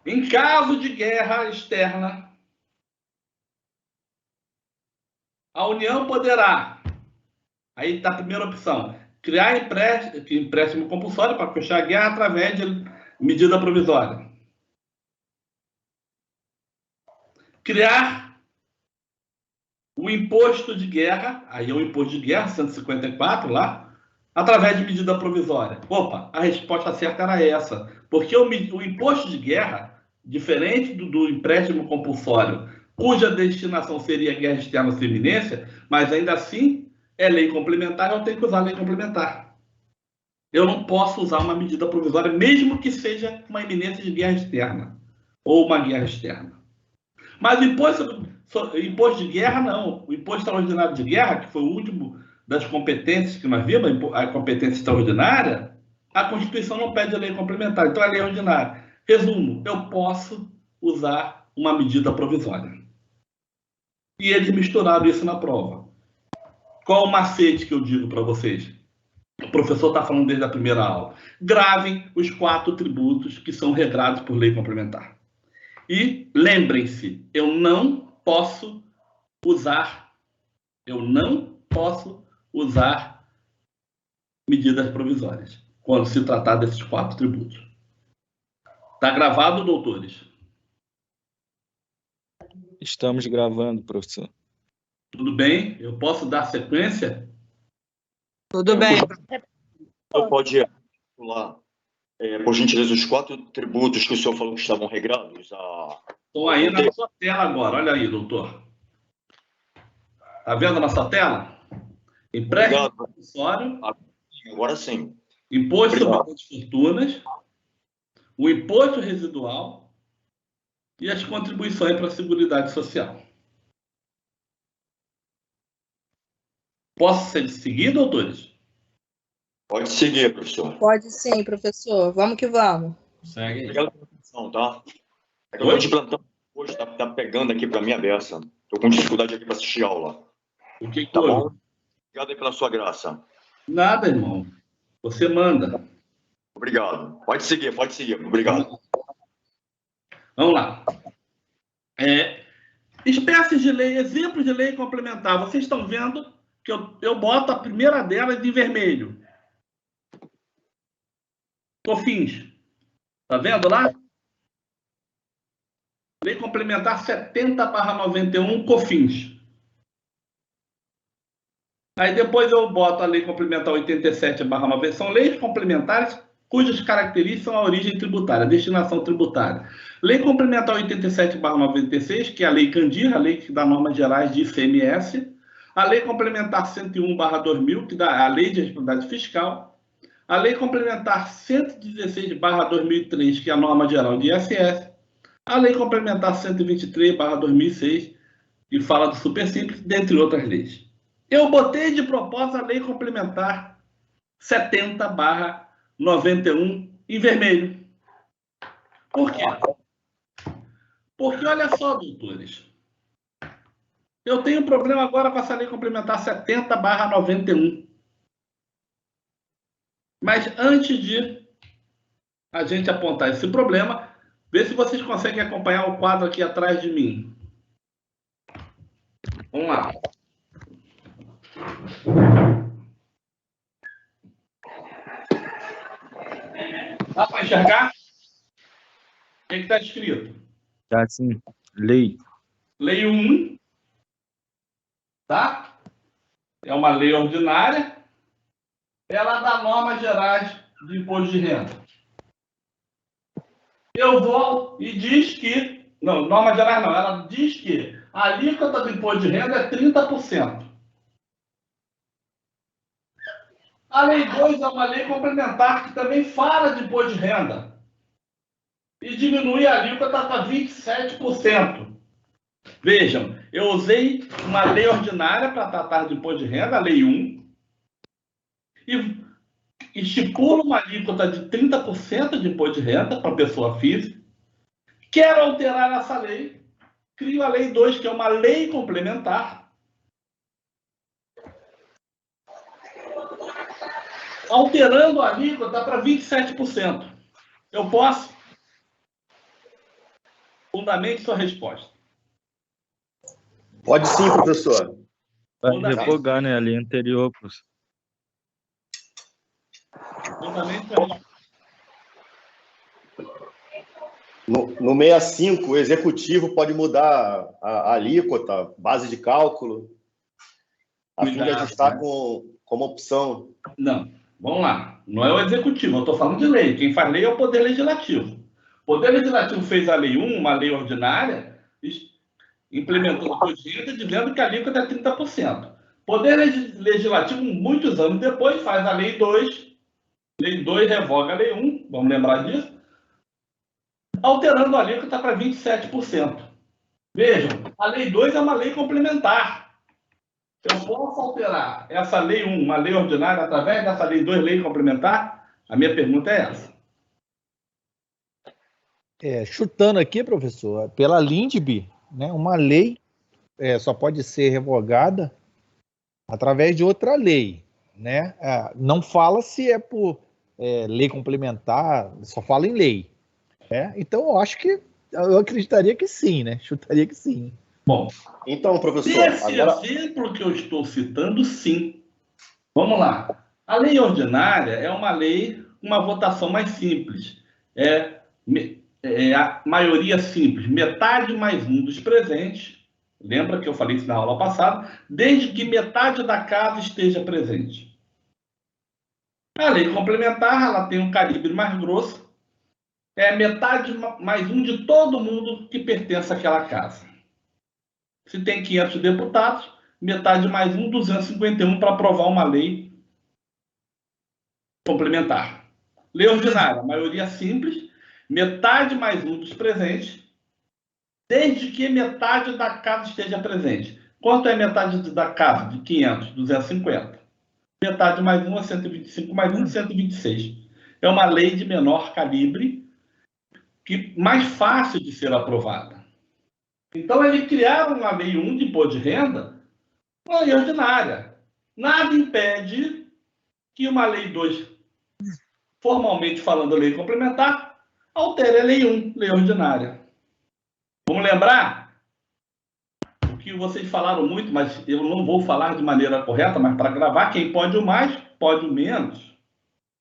Em caso de guerra externa, a União poderá, aí está a primeira opção, criar empréstimo compulsório para fechar a guerra através de medida provisória. Criar o imposto de guerra, aí é o imposto de guerra, 154 lá, através de medida provisória. Opa, a resposta certa era essa. Porque o imposto de guerra, diferente do empréstimo compulsório, cuja destinação seria guerra externa sem iminência, mas ainda assim é lei complementar, eu tenho que usar a lei complementar. Eu não posso usar uma medida provisória, mesmo que seja uma iminência de guerra externa ou uma guerra externa. Mas o imposto de guerra, não. O imposto extraordinário de guerra, que foi o último das competências que nós vimos, a competência extraordinária, a Constituição não pede a lei complementar, então é a lei ordinária. Resumo, eu posso usar uma medida provisória. E eles misturaram isso na prova. Qual o macete que eu digo para vocês? O professor está falando desde a primeira aula. Gravem os 4 tributos que são regrados por lei complementar. E lembrem-se, eu não posso usar medidas provisórias quando se tratar desses 4 tributos. Está gravado, doutores? Estamos gravando, professor. Tudo bem? Eu posso dar sequência? Tudo bem. Pode lá. Por gentileza, os 4 tributos que o senhor falou que estavam regrados. Estão aí na sua tela agora. Olha aí, doutor. Está vendo na sua tela? Empréstimo compulsório. Agora sim. Imposto sobre as fortunas. O imposto residual. E as contribuições para a Seguridade Social. Posso seguir, doutores? Pode seguir, professor. Pode sim, professor. Vamos que vamos. Segue. Obrigado pela atenção, tá? É que eu tô de plantão hoje, tá pegando aqui para minha beça. Tô com dificuldade aqui para assistir aula. O que tá bom? Obrigado aí pela sua graça. Nada, irmão. Você manda. Obrigado. Pode seguir. Obrigado. Vamos lá. Espécies de lei, exemplos de lei complementar. Vocês estão vendo que eu boto a primeira delas em vermelho. COFINS. Está vendo lá? Lei complementar 70/91, COFINS. Aí depois eu boto a lei complementar 87/90. São leis complementares cujas características são a origem tributária, a destinação tributária. Lei complementar 87/96, que é a Lei Candir, a lei que dá normas gerais de ICMS. A Lei complementar 101/2000, que dá a Lei de Responsabilidade Fiscal. A Lei complementar 116/2003, que é a norma geral de ISS. A Lei complementar 123/2006, que fala do Supersimples, dentre outras leis. Eu botei de propósito a Lei complementar 70/91 em vermelho. Por quê? Porque, olha só, doutores, eu tenho um problema agora com essa Lei complementar 70/91. Mas antes de a gente apontar esse problema, vê se vocês conseguem acompanhar o quadro aqui atrás de mim. Vamos lá. Dá para enxergar? O que está escrito? Tá sim. Lei. Lei 1, tá? É uma lei ordinária. Ela dá normas gerais de imposto de renda. Eu vou e diz que... Não, normas gerais não. Ela diz que a alíquota do imposto de renda é 30%. A Lei 2 é uma lei complementar que também fala de imposto de renda. E diminui a alíquota para 27%. Vejam, eu usei uma lei ordinária para tratar de imposto de renda, a Lei 1, e estipula uma alíquota de 30% de imposto de renda para pessoa física. Quero alterar essa lei crio a Lei 2, que é uma lei complementar, alterando a alíquota para 27%. Eu posso? Fundamente sua resposta. Pode sim, professor. Vai revogar, né? A lei anterior, professor. Fundamente sua resposta. No 65, o executivo pode mudar a alíquota, base de cálculo, a fim de Cuidado, ajustar né? como opção. Não, vamos lá. Não é o executivo, eu estou falando de lei. Quem faz lei é o Poder Legislativo. O Poder Legislativo fez a Lei 1, uma lei ordinária, implementou o Imposto de Renda dizendo que a alíquota é 30%. O Poder Legislativo, muitos anos depois, faz a Lei 2. Lei 2 revoga a Lei 1, vamos lembrar disso, alterando a alíquota para 27%. Vejam, a Lei 2 é uma lei complementar. Eu posso alterar essa Lei 1, uma lei ordinária, através dessa Lei 2, lei complementar? A minha pergunta é essa. Chutando aqui, professor, pela LINDB, né, uma lei só pode ser revogada através de outra lei, né? Não fala se é por lei complementar, só fala em lei. Então, eu acreditaria que sim, né? Chutaria que sim. Bom, então, professor, esse exemplo que eu estou citando, sim. Vamos lá. A lei ordinária é uma lei com uma votação mais simples. A maioria simples, metade mais um dos presentes. Lembra que eu falei isso na aula passada? Desde que metade da casa esteja presente. A lei complementar, ela tem um calibre mais grosso. É metade mais um de todo mundo que pertence àquela casa. Se tem 500 deputados, metade mais um, 251 para aprovar uma lei complementar. Lei ordinária, maioria simples, metade mais um dos presentes, desde que metade da casa esteja presente. Quanto é metade da casa? De 500, 250. Metade mais um é 125, mais um, 126. É uma lei de menor calibre, mais fácil de ser aprovada. Então, eles criaram uma Lei 1 de imposto de renda, uma lei ordinária. Nada impede que uma Lei 2, formalmente falando lei complementar, altere a Lei 1, lei ordinária. Vamos lembrar o que vocês falaram muito, mas eu não vou falar de maneira correta, mas para gravar, quem pode o mais, pode o menos.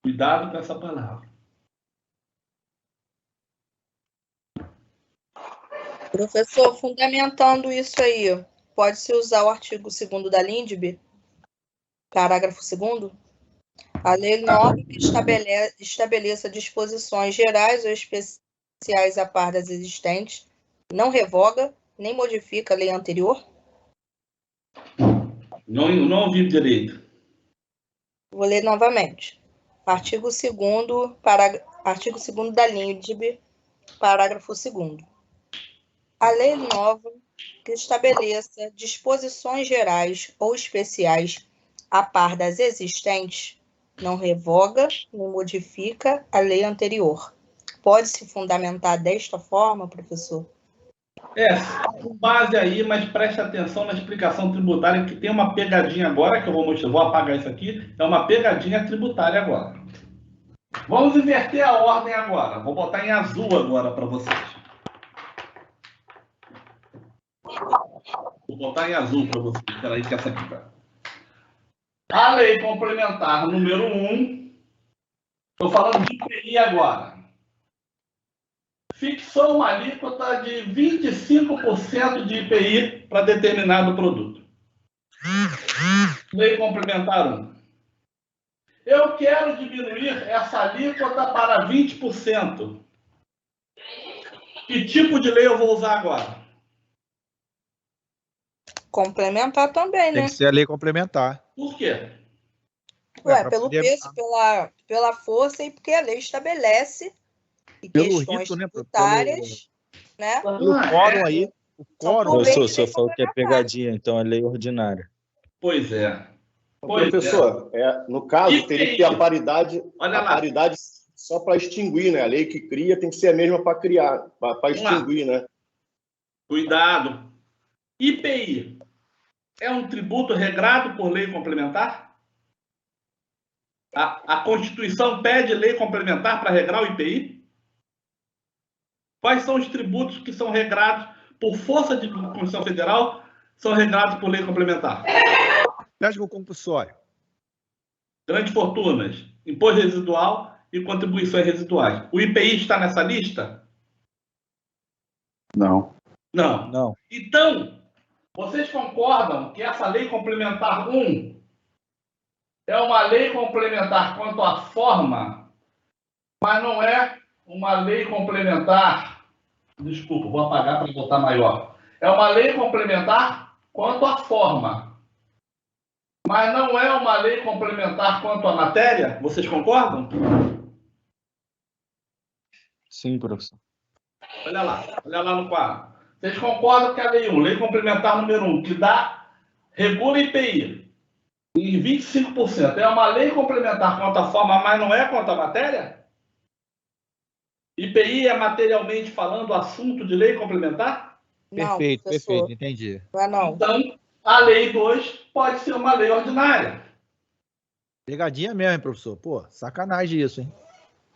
Cuidado com essa palavra. Professor, fundamentando isso aí, pode-se usar o artigo 2º da LINDB, parágrafo 2º? A lei nova que estabeleça disposições gerais ou especiais a par das existentes não revoga nem modifica a lei anterior? Não ouvi direito. Vou ler novamente. Artigo 2º da LINDB, parágrafo 2º. A lei nova que estabeleça disposições gerais ou especiais a par das existentes não revoga nem modifica a lei anterior. Pode-se fundamentar desta forma, professor? Com base aí, mas preste atenção na explicação tributária, que tem uma pegadinha agora, que eu vou mostrar, vou apagar isso aqui, é uma pegadinha tributária agora. Vamos inverter a ordem agora, vou botar em azul agora para vocês. Vou botar em azul para vocês, peraí que essa aqui tá. A lei complementar número 1, estou falando de IPI agora, fixou uma alíquota de 25% de IPI para determinado produto. Lei complementar 1. Eu quero diminuir essa alíquota para 20%. Que tipo de lei eu vou usar agora? Complementar também, né? Tem que ser a lei complementar. Por quê? Pelo peso, pela força e porque a lei estabelece que questões tributárias, né? Pelo quórum aí. O quórum. O senhor falou que é pegadinha, então é lei ordinária. Pois é. Professor, no caso, teria que ter a paridade só para extinguir, né? A lei que cria tem que ser a mesma para criar, para extinguir, né? Cuidado. IPI é um tributo regrado por lei complementar? A Constituição pede lei complementar para regrar o IPI? Quais são os tributos que são regrados por força de Constituição Federal, são regrados por lei complementar? Empréstimo compulsório. Grandes fortunas, imposto residual e contribuições residuais. O IPI está nessa lista? Não. Não. Não. Então, vocês concordam que essa lei complementar 1 é uma lei complementar quanto à forma, mas não é uma lei complementar... Desculpa, vou apagar para botar maior. É uma lei complementar quanto à forma, mas não é uma lei complementar quanto à matéria? Vocês concordam? Sim, professor. Olha lá no quadro. Vocês concordam que a lei 1, lei complementar número 1, que regula IPI em 25%, é uma lei complementar quanto à forma, mas não é quanto à matéria? IPI é materialmente falando assunto de lei complementar? Não, Perfeito, professor. perfeito, entendi. Não é não. Então, a lei 2 pode ser uma lei ordinária. Pegadinha mesmo, hein, professor? Pô, sacanagem isso, hein?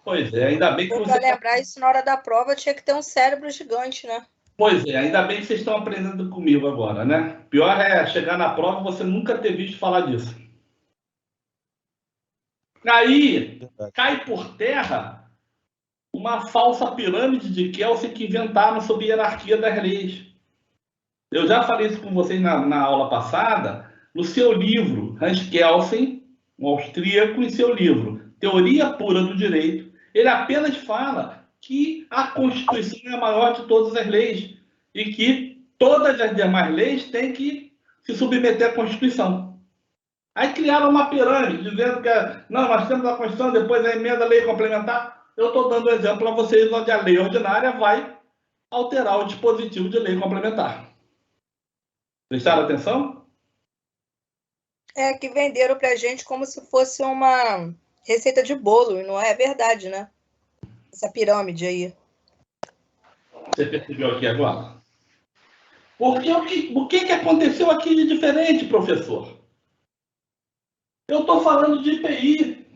Pois é, ainda bem que Para você... lembrar isso na hora da prova, tinha que ter um cérebro gigante, né? Pois é, ainda bem que vocês estão aprendendo comigo agora, né? Pior é chegar na prova e você nunca ter visto falar disso. Aí, cai por terra uma falsa pirâmide de Kelsen que inventaram sobre hierarquia das leis. Eu já falei isso com vocês na aula passada, no seu livro, Hans Kelsen, um austríaco, em seu livro Teoria Pura do Direito, ele apenas fala que a Constituição é a maior de todas as leis e que todas as demais leis têm que se submeter à Constituição. Aí criaram uma pirâmide, dizendo que não, nós temos a Constituição, depois a emenda, a lei complementar. Eu estou dando um exemplo a vocês onde a lei ordinária vai alterar o dispositivo de lei complementar. Prestaram atenção? É que venderam pra gente como se fosse uma receita de bolo, e não é verdade, né? Essa pirâmide aí. Você percebeu aqui agora? Porque o que aconteceu aqui de diferente, professor? Eu estou falando de IPI.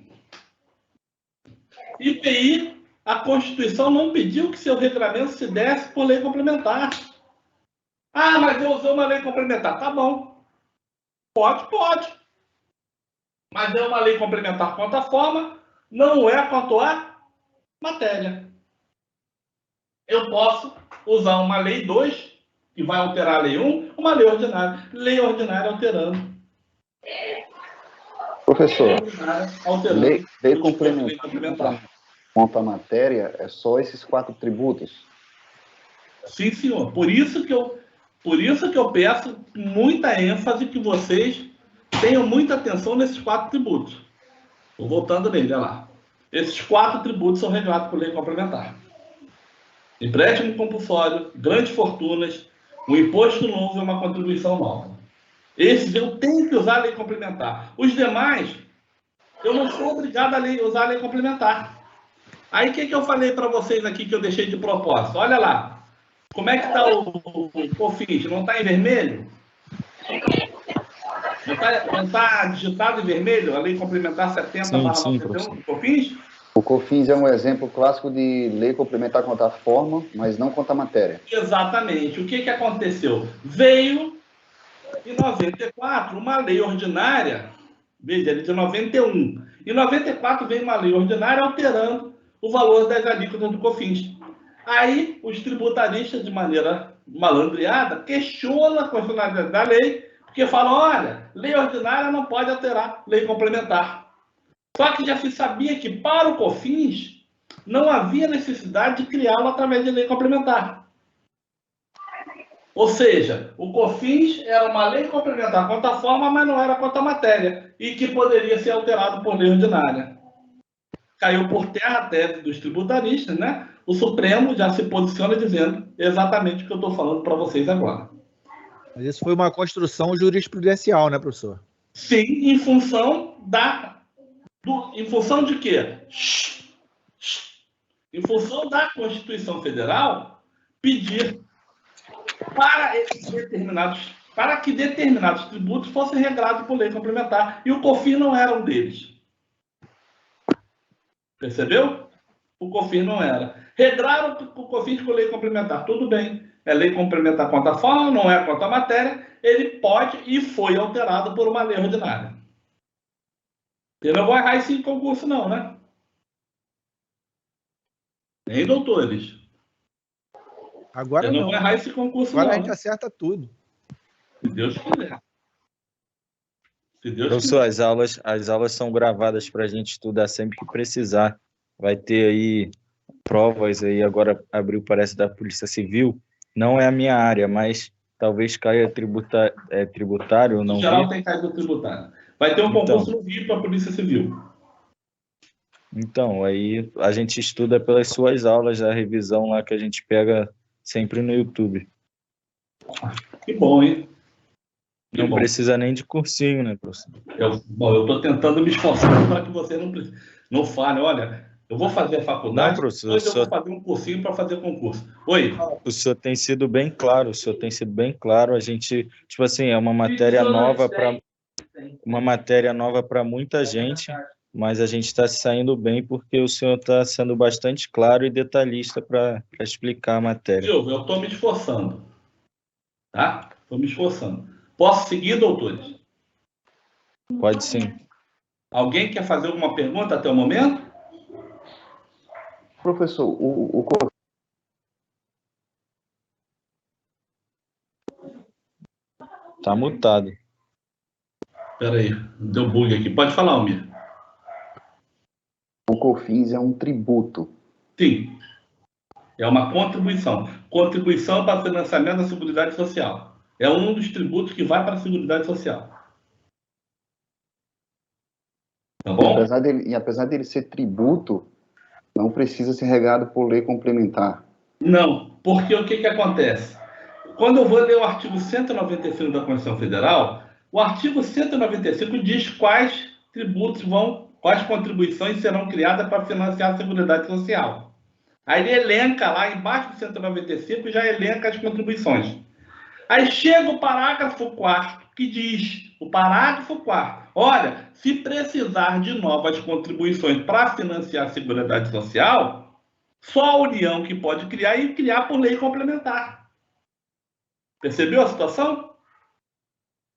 IPI, a Constituição não pediu que seu regramento se desse por lei complementar. Ah, mas eu usei uma lei complementar. Tá bom. Pode. Mas é uma lei complementar quanto à forma, não é quanto à matéria. Eu posso usar uma lei 2, que vai alterar a lei 1, uma lei ordinária. Lei ordinária alterando. Professor, Alterando. lei complementar quanto à matéria é só esses 4 tributos? Sim, senhor. Por isso que eu peço muita ênfase que vocês tenham muita atenção nesses 4 tributos. Estou voltando nele, olha lá. Esses 4 tributos são regulados por lei complementar. Empréstimo compulsório, grandes fortunas, um imposto novo e uma contribuição nova. Esses eu tenho que usar a lei complementar. Os demais, eu não sou obrigado a usar a lei complementar. Aí o que eu falei para vocês aqui que eu deixei de propósito? Olha lá. Como é que está o COFINS? Não está em vermelho? Não está digitado em vermelho? A lei complementar 70/91 do COFINS? O COFINS é um exemplo clássico de lei complementar quanto à forma, mas não quanto à matéria. Exatamente. O que aconteceu? Veio, em 94, uma lei ordinária, veja, ele é de 91. Em 94 veio uma lei ordinária alterando o valor das alíquotas do COFINS. Aí, os tributaristas, de maneira malandreada, questionam a constitucionalidade da lei, porque falam, olha, lei ordinária não pode alterar lei complementar. Só que já se sabia que, para o COFINS, não havia necessidade de criá-lo através de lei complementar. Ou seja, o COFINS era uma lei complementar quanto à forma, mas não era quanto à matéria, e que poderia ser alterado por lei ordinária. Caiu por terra a tese dos tributaristas, né? O Supremo já se posiciona dizendo exatamente o que eu estou falando para vocês agora. Mas isso foi uma construção jurisprudencial, né, professor? Sim, em função em função de quê? Em função da Constituição Federal pedir para que determinados tributos fossem regrados por lei complementar, e o COFINS não era um deles. Percebeu? O COFINS não era. Regraram o COFINS com lei complementar, tudo bem. É lei complementar quanto à forma, não é quanto à matéria, ele pode e foi alterado por uma lei ordinária. Ele não vai errar isso em concurso, não, né? Nem doutores. Agora ele não. Não vai errar esse concurso, agora não. A gente né? acerta tudo. Se Deus quiser. Se Deus Professor, quiser. as aulas são gravadas para a gente estudar sempre que precisar. Vai ter aí provas aí, agora abriu, parece, da Polícia Civil. Não é a minha área, mas talvez caia tributário ou não. Em geral tem caído tributário. Vai ter um concurso no Rio para a Polícia Civil. Então, aí a gente estuda pelas suas aulas, a revisão lá que a gente pega sempre no YouTube. Que bom, hein? Não precisa nem de cursinho, né, professor? Eu estou tentando me esforçar para que você não fale, olha, eu vou fazer a faculdade, não, professor, depois eu vou fazer um cursinho para fazer concurso. Oi? O senhor tem sido bem claro, a gente, tipo assim, é uma matéria nova para muita gente, mas a gente está se saindo bem porque o senhor está sendo bastante claro e detalhista para explicar a matéria. Silvio, eu estou me esforçando, tá? Estou me esforçando. Posso seguir, doutores? Pode sim. Alguém quer fazer alguma pergunta até o momento? Professor, Tá mutado. Espera aí, deu bug aqui. Pode falar, Almir. O COFINS é um tributo. Sim. É uma contribuição. Contribuição para o financiamento da Seguridade Social. É um dos tributos que vai para a Seguridade Social. Tá bom? Apesar dele ser tributo, não precisa ser regado por lei complementar. Não, porque o que acontece? Quando eu vou ler o artigo 195 da Constituição Federal, o artigo 195 diz quais tributos quais contribuições serão criadas para financiar a Seguridade Social. Aí ele elenca lá, embaixo do 195, já elenca as contribuições. Aí chega o parágrafo 4º, que diz, o parágrafo 4º, olha, se precisar de novas contribuições para financiar a Seguridade Social, só a União que pode criar e criar por lei complementar. Percebeu a situação?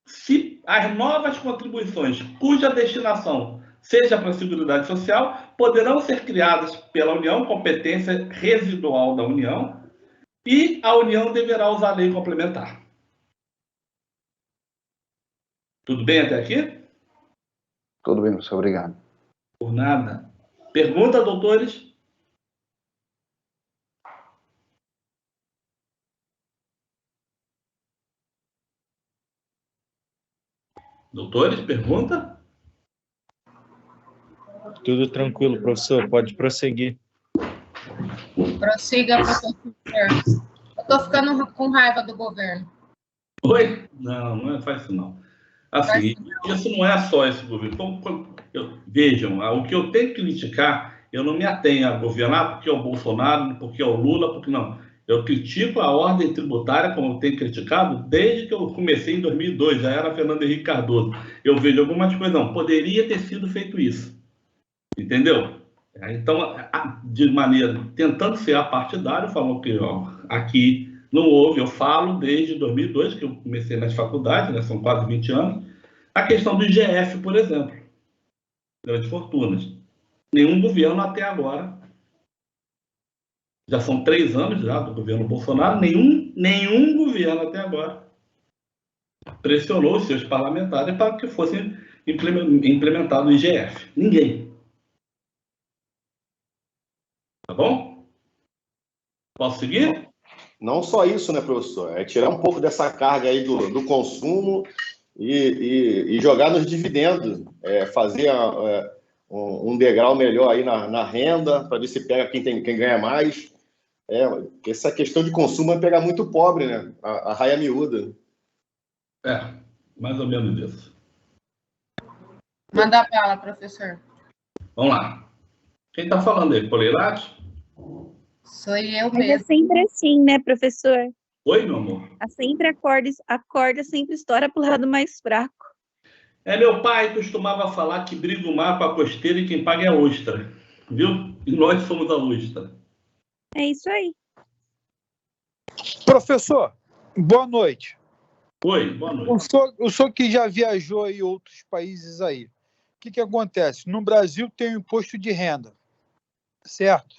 Se as novas contribuições, cuja destinação seja para a Seguridade Social, poderão ser criadas pela União, competência residual da União, e a União deverá usar a lei complementar. Tudo bem até aqui? Tudo bem, professor. Obrigado. Por nada. Pergunta, doutores? Doutores, pergunta? Tudo tranquilo, professor. Pode prosseguir. Prossiga, professor. Eu estou ficando com raiva do governo. Oi? Não faz isso não. Assim, isso não é só esse governo. Vejam, o que eu tenho que criticar, eu não me atenho a governar porque é o Bolsonaro, porque é o Lula, porque não. Eu critico a ordem tributária, como eu tenho criticado, desde que eu comecei em 2002, já era Fernando Henrique Cardoso. Eu vejo algumas coisas, não, poderia ter sido feito isso. Entendeu? Então, de maneira, tentando ser apartidário, falou que aqui não houve, eu falo desde 2002, que eu comecei nas faculdades, né, são quase 20 anos, a questão do IGF, por exemplo, grandes fortunas. Nenhum governo até agora, já são 3 anos já do governo Bolsonaro, nenhum governo até agora pressionou os seus parlamentares para que fosse implementado o IGF. Ninguém. Tá bom? Posso seguir? Não só isso, né, professor? É tirar um pouco dessa carga aí do consumo e jogar nos dividendos. Fazer um degrau melhor aí na renda, para ver se pega quem ganha mais. Essa questão de consumo vai pegar muito pobre, né? A raia miúda. Mais ou menos isso. Manda a bala, professor. Vamos lá. Quem está falando aí? Poleirati? Sou eu Mas é mesmo. sempre assim, né, professor? Oi, meu amor. A corda sempre estoura pro lado mais fraco. Meu pai costumava falar que briga o mar com a costeira e quem paga é a ostra. Viu? E nós somos a ostra. É isso aí. Professor, boa noite. Oi, boa noite. O senhor que já viajou em outros países aí, o que acontece? No Brasil tem o imposto de renda, certo?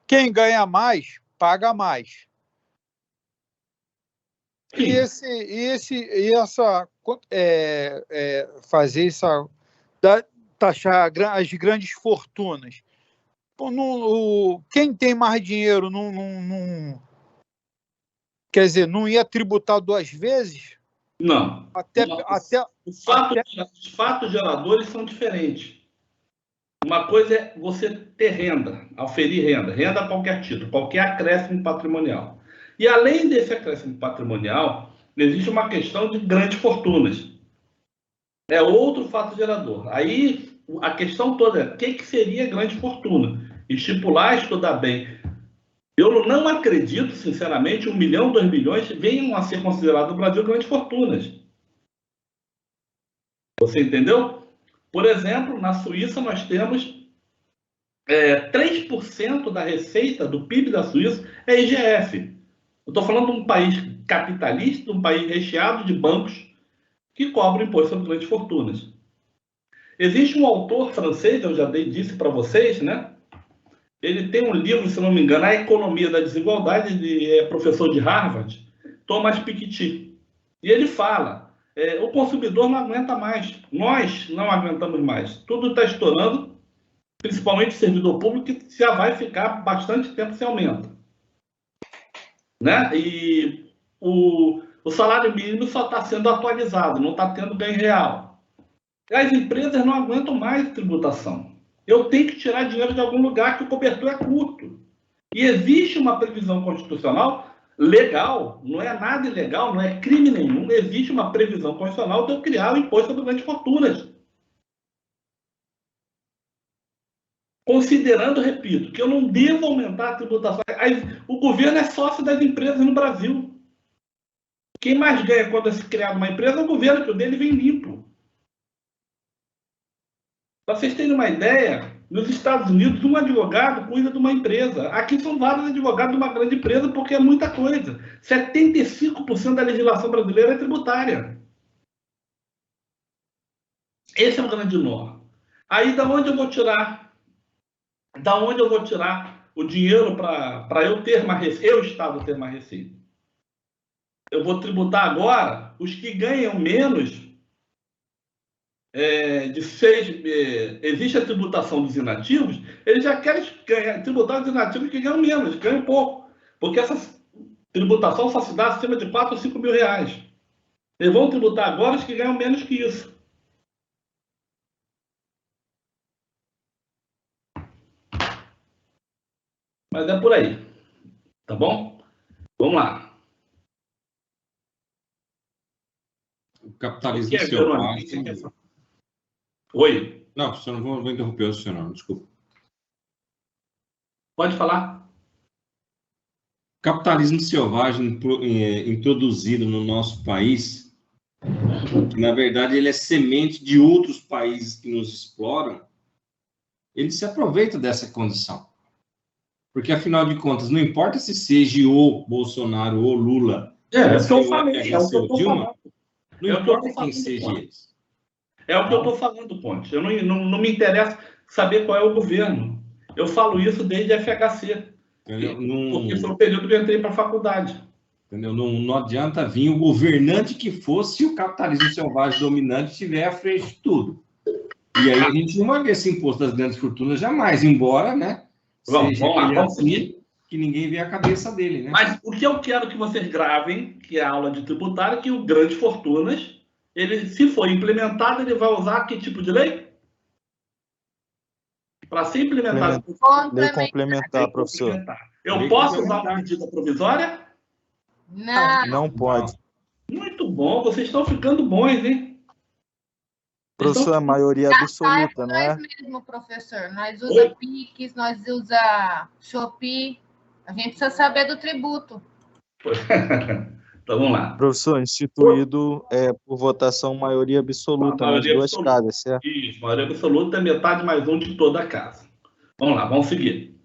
Quem ganha mais, paga mais. Fazer essa taxar as grandes fortunas. Quem tem mais dinheiro quer dizer, não ia tributar duas vezes? Não. Os fatos geradores são diferentes. Uma coisa é você ter renda, aferir renda a qualquer título, qualquer acréscimo patrimonial. E além desse acréscimo patrimonial, existe uma questão de grandes fortunas. É outro fato gerador. Aí a questão toda é o que seria grande fortuna? Estipular, estudar bem. Eu não acredito, sinceramente, 1 milhão, 2 milhões venham a ser considerados no Brasil grandes fortunas. Você entendeu? Por exemplo, na Suíça nós temos 3% da receita do PIB da Suíça é IGF. Eu estou falando de um país capitalista, de um país recheado de bancos que cobram imposto sobre grandes fortunas. Existe um autor francês, eu já disse para vocês, né? Ele tem um livro, se não me engano, A Economia da Desigualdade, ele é professor de Harvard, Thomas Piketty. E ele fala, o consumidor não aguenta mais, nós não aguentamos mais. Tudo está estourando, principalmente o servidor público, que já vai ficar bastante tempo sem aumento. Né? E o salário mínimo só está sendo atualizado, não está tendo ganho real. As empresas não aguentam mais tributação. Eu tenho que tirar dinheiro de algum lugar que o cobertor é curto. E existe uma previsão constitucional legal, não é nada ilegal, não é crime nenhum, existe uma previsão constitucional de eu criar o imposto sobre grandes fortunas. Considerando, repito, que eu não devo aumentar a tributação. O governo é sócio das empresas no Brasil. Quem mais ganha quando se criar uma empresa é o governo, que o dele vem limpo. Para vocês terem uma ideia, nos Estados Unidos, um advogado cuida de uma empresa. Aqui são vários advogados de uma grande empresa, porque é muita coisa. 75% da legislação brasileira é tributária. Esse é o grande nó. Aí, da onde eu vou tirar? Da onde eu vou tirar o dinheiro para eu ter mais receita? Eu, Estado, ter mais receita. Eu vou tributar agora os que ganham menos existe a tributação dos inativos, eles já querem tributar os inativos que ganham menos, ganham pouco. Porque essa tributação só se dá acima de 4 ou 5 mil reais. Eles vão tributar agora os que ganham menos que isso. Mas é por aí. Tá bom? Vamos lá. O capitalismo selvagem... Oi? Não, eu não vou interromper o senhor, não, desculpa. Pode falar. O capitalismo selvagem introduzido no nosso país, que na verdade ele é semente de outros países que nos exploram, ele se aproveita dessa condição. Porque, afinal de contas, não importa se seja o Bolsonaro ou Lula, é o que eu falei, Dilma, não importa quem seja eles. É o que eu estou falando, Ponte. Eu não me interessa saber qual é o governo. Eu falo isso desde a FHC. Porque foi o período que eu entrei para a faculdade. Entendeu? Não adianta vir o governante que fosse se o capitalismo selvagem dominante estiver à frente de tudo. E aí a gente não vai ver esse imposto das grandes fortunas jamais, embora, né? Vamos lá, assim, que ninguém vê a cabeça dele, né? Mas o que eu quero que vocês gravem, que é a aula de tributário, que o Grandes Fortunas, ele, se for implementado, ele vai usar que tipo de lei? Para ser implementado. Lei complementar, professor. Eu posso usar uma medida provisória? Não. Não pode. Muito bom, vocês estão ficando bons, hein? Professor, a maioria absoluta, não é? Nós mesmo, professor. Nós usa Pix, nós usa Shopee. A gente precisa saber do tributo. Então, vamos lá. Professor, instituído por votação maioria absoluta nas duas casas, certo? Isso, maioria absoluta é metade mais um de toda a casa. Vamos lá, vamos seguir.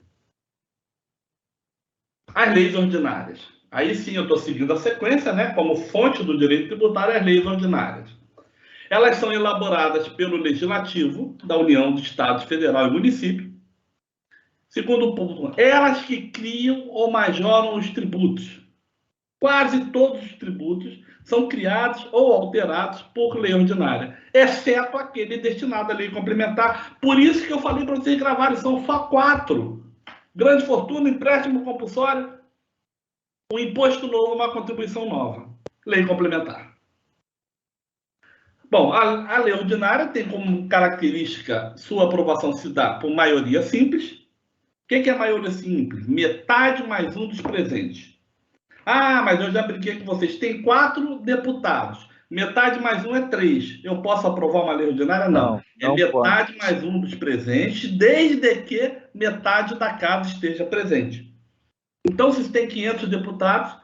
As leis ordinárias. Aí sim eu estou seguindo a sequência, né? Como fonte do direito tributário, as leis ordinárias. Elas são elaboradas pelo Legislativo da União dos Estados Federal e Município. Segundo ponto, elas que criam ou majoram os tributos. Quase todos os tributos são criados ou alterados por lei ordinária, exceto aquele destinado à lei complementar. Por isso que eu falei para vocês gravarem, são só 4. Grande fortuna, empréstimo compulsório, um imposto novo, uma contribuição nova. Lei complementar. Bom, a lei ordinária tem como característica sua aprovação se dá por maioria simples. O que é maioria simples? Metade mais um dos presentes. Ah, mas eu já brinquei com vocês. Tem 4 deputados. Metade mais um é 3. Eu posso aprovar uma lei ordinária? Não. É metade mais um dos presentes, desde que metade da casa esteja presente. Então, se tem 500 deputados,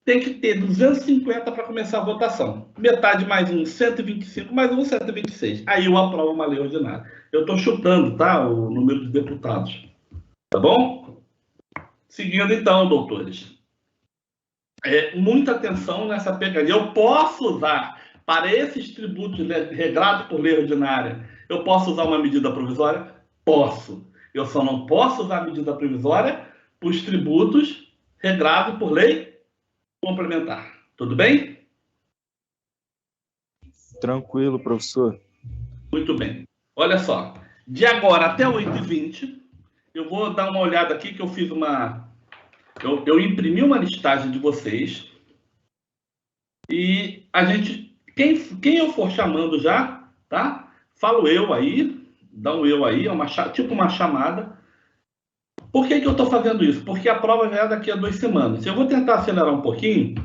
tem que ter 250 para começar a votação. Metade mais um, 125, mais um, 126. Aí eu aprovo uma lei ordinária. Eu estou chutando, tá? O número de deputados. Tá bom? Seguindo então, doutores. Muita atenção nessa pegadinha. Eu posso usar, para esses tributos regrados por lei ordinária, eu posso usar uma medida provisória? Posso. Eu só não posso usar a medida provisória para os tributos regrados por lei complementar. Tudo bem? Tranquilo, professor. Muito bem. Olha só. De agora até 8h20, eu vou dar uma olhada aqui que eu fiz uma... Eu imprimi uma listagem de vocês e a gente... Quem eu for chamando já, tá? Falo eu aí, dá um eu aí, tipo uma chamada. Por que eu estou fazendo isso? Porque a prova já é daqui a 2 semanas. Eu vou tentar acelerar um pouquinho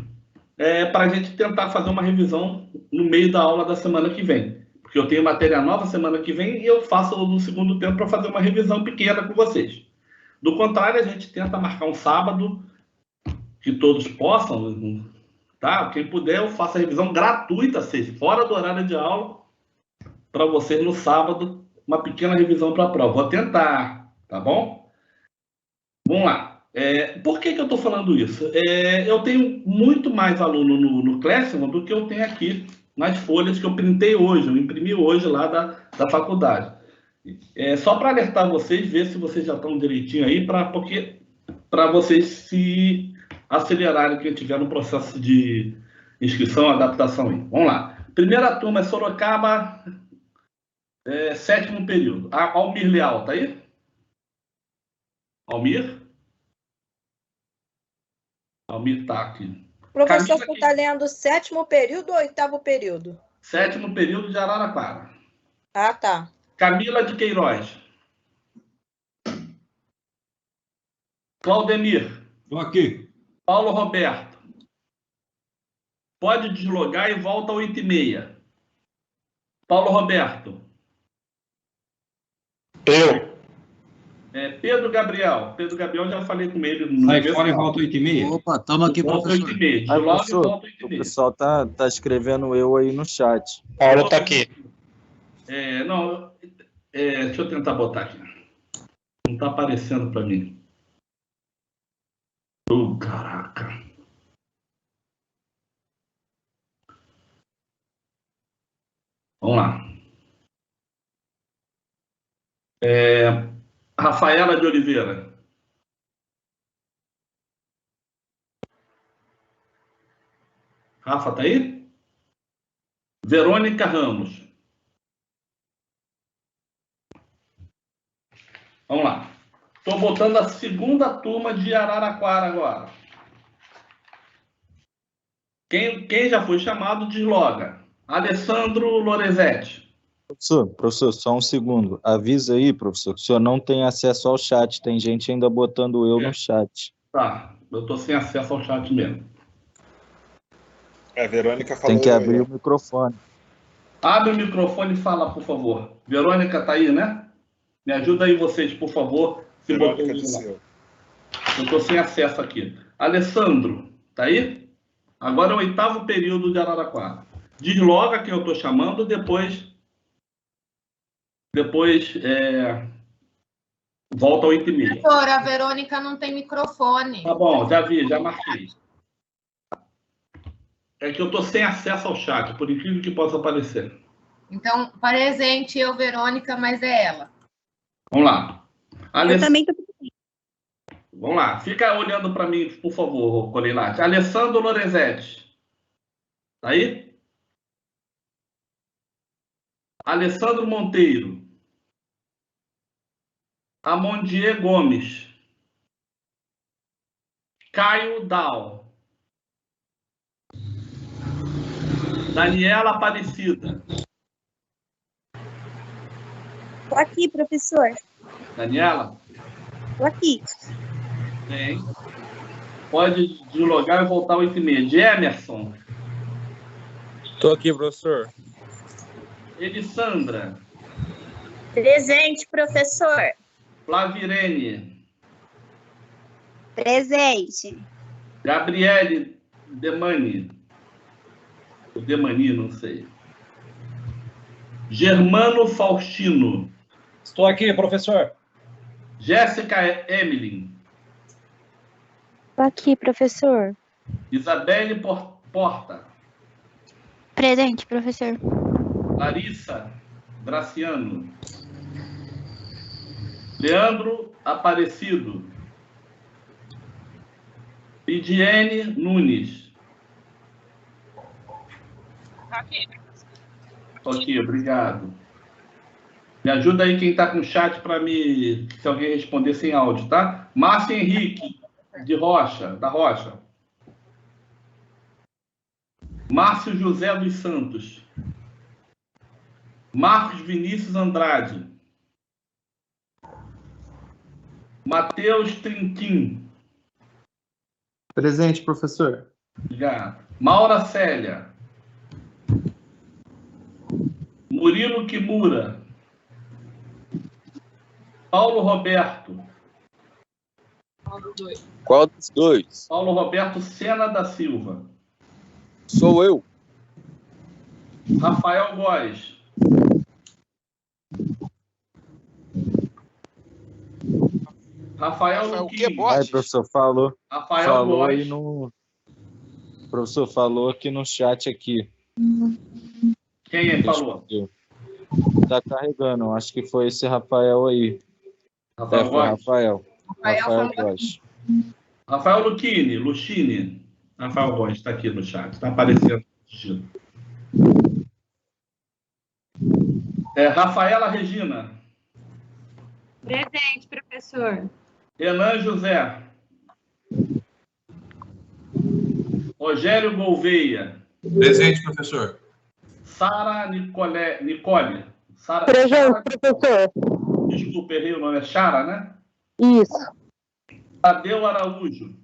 para a gente tentar fazer uma revisão no meio da aula da semana que vem. Porque eu tenho matéria nova semana que vem e eu faço no segundo tempo para fazer uma revisão pequena com vocês. Do contrário, a gente tenta marcar um sábado que todos possam, tá? Quem puder, eu faço a revisão gratuita, fora do horário de aula, para vocês no sábado, uma pequena revisão para a prova. Vou tentar, tá bom? Vamos lá. Por que eu estou falando isso? Eu tenho muito mais aluno no Classroom do que eu tenho aqui nas folhas que eu printei hoje, eu imprimi hoje lá da faculdade. Só para alertar vocês, ver se vocês já estão direitinho aí, para vocês se acelerarem quem tiver no processo de inscrição, adaptação aí. Vamos lá. Primeira turma é Sorocaba, 7º período. Almir Leal, tá aí? Almir? Almir tá aqui. Professor, você está lendo 7º período ou 8º período? 7º período de Araraquara. Ah, tá. Camila de Queiroz. Claudemir. Estou aqui. Paulo Roberto. Pode deslogar e volta às 8h30. Paulo Roberto. Eu. Pedro Gabriel. Pedro Gabriel, já falei com ele. Sai fora e volta às 8h30. Opa, estamos aqui, volta professor. 8h30. Desloga e volta às 8h30. O pessoal tá escrevendo eu aí no chat. Paulo está aqui. Não, deixa eu tentar botar aqui. Não está aparecendo para mim. Caraca. Vamos lá. Rafaela de Oliveira. Rafa, tá aí? Verônica Ramos. Vamos lá. Estou botando a segunda turma de Araraquara agora. Quem já foi chamado, desloga. Alessandro Lorenzetti. Professor, só um segundo. Avisa aí, professor, que o senhor não tem acesso ao chat. Tem gente ainda botando eu no chat. Tá, eu estou sem acesso ao chat mesmo. A Verônica falou. Tem que abrir o microfone. Abre o microfone e fala, por favor. Verônica tá aí, né? Me ajuda aí vocês, por favor. Se botou lá. Eu estou sem acesso aqui. Alessandro. Tá aí? Agora é o 8º período de Araraquara. Desloga quem eu estou chamando, depois volta às 8h30. Professor, a Verônica não tem microfone. Tá bom, já vi, já marquei. É que eu estou sem acesso ao chat, por incrível que possa parecer. Então, presente eu, Verônica, mas é ela. Vamos lá. Eu também tô... Vamos lá. Fica olhando para mim, por favor, Colinati. Alessandro Lorenzetti. Tá aí? Alessandro Monteiro. Amondier Gomes. Caio Dal. Daniela Aparecida. Tô aqui, professor. Daniela? Tô aqui. Bem. Pode deslogar e voltar às 8h30. Emerson. Estou aqui, professor. Elissandra. Presente, professor. Flavirene. Presente. Gabriele Demani. O Demani, não sei. Germano Faustino. Estou aqui, professor. Jéssica Emily. Estou aqui, professor. Isabelle Porta. Presente, professor. Larissa Graciano. Leandro Aparecido. Lidiane Nunes. Ok, obrigado. Me ajuda aí quem está com o chat para me... Se alguém responder sem áudio, tá? Márcio Henrique, da Rocha. Márcio José dos Santos. Marcos Vinícius Andrade. Matheus Trinquim. Presente, professor. Obrigado. Maura Célia. Murilo Kimura. Paulo Roberto. Qual dos dois? Paulo Roberto Sena da Silva. Sou eu. Rafael Góes. Rafael Luquinho. Aí, professor, falou. Rafael Góes. Aí no... O professor falou aqui no chat aqui. Quem aí falou? Tá carregando, acho que foi esse Rafael aí. Rafael foi Góes? Rafael Góes. Rafael Luchini. Rafael Góes está aqui no chat, está aparecendo. Rafaela Regina. Presente, professor. Renan José. Rogério Gouveia. Presente, professor. Sara Nicole. Presente, professor. Desculpa, errei o nome. É Chara, né? Isso. Tadeu Araújo.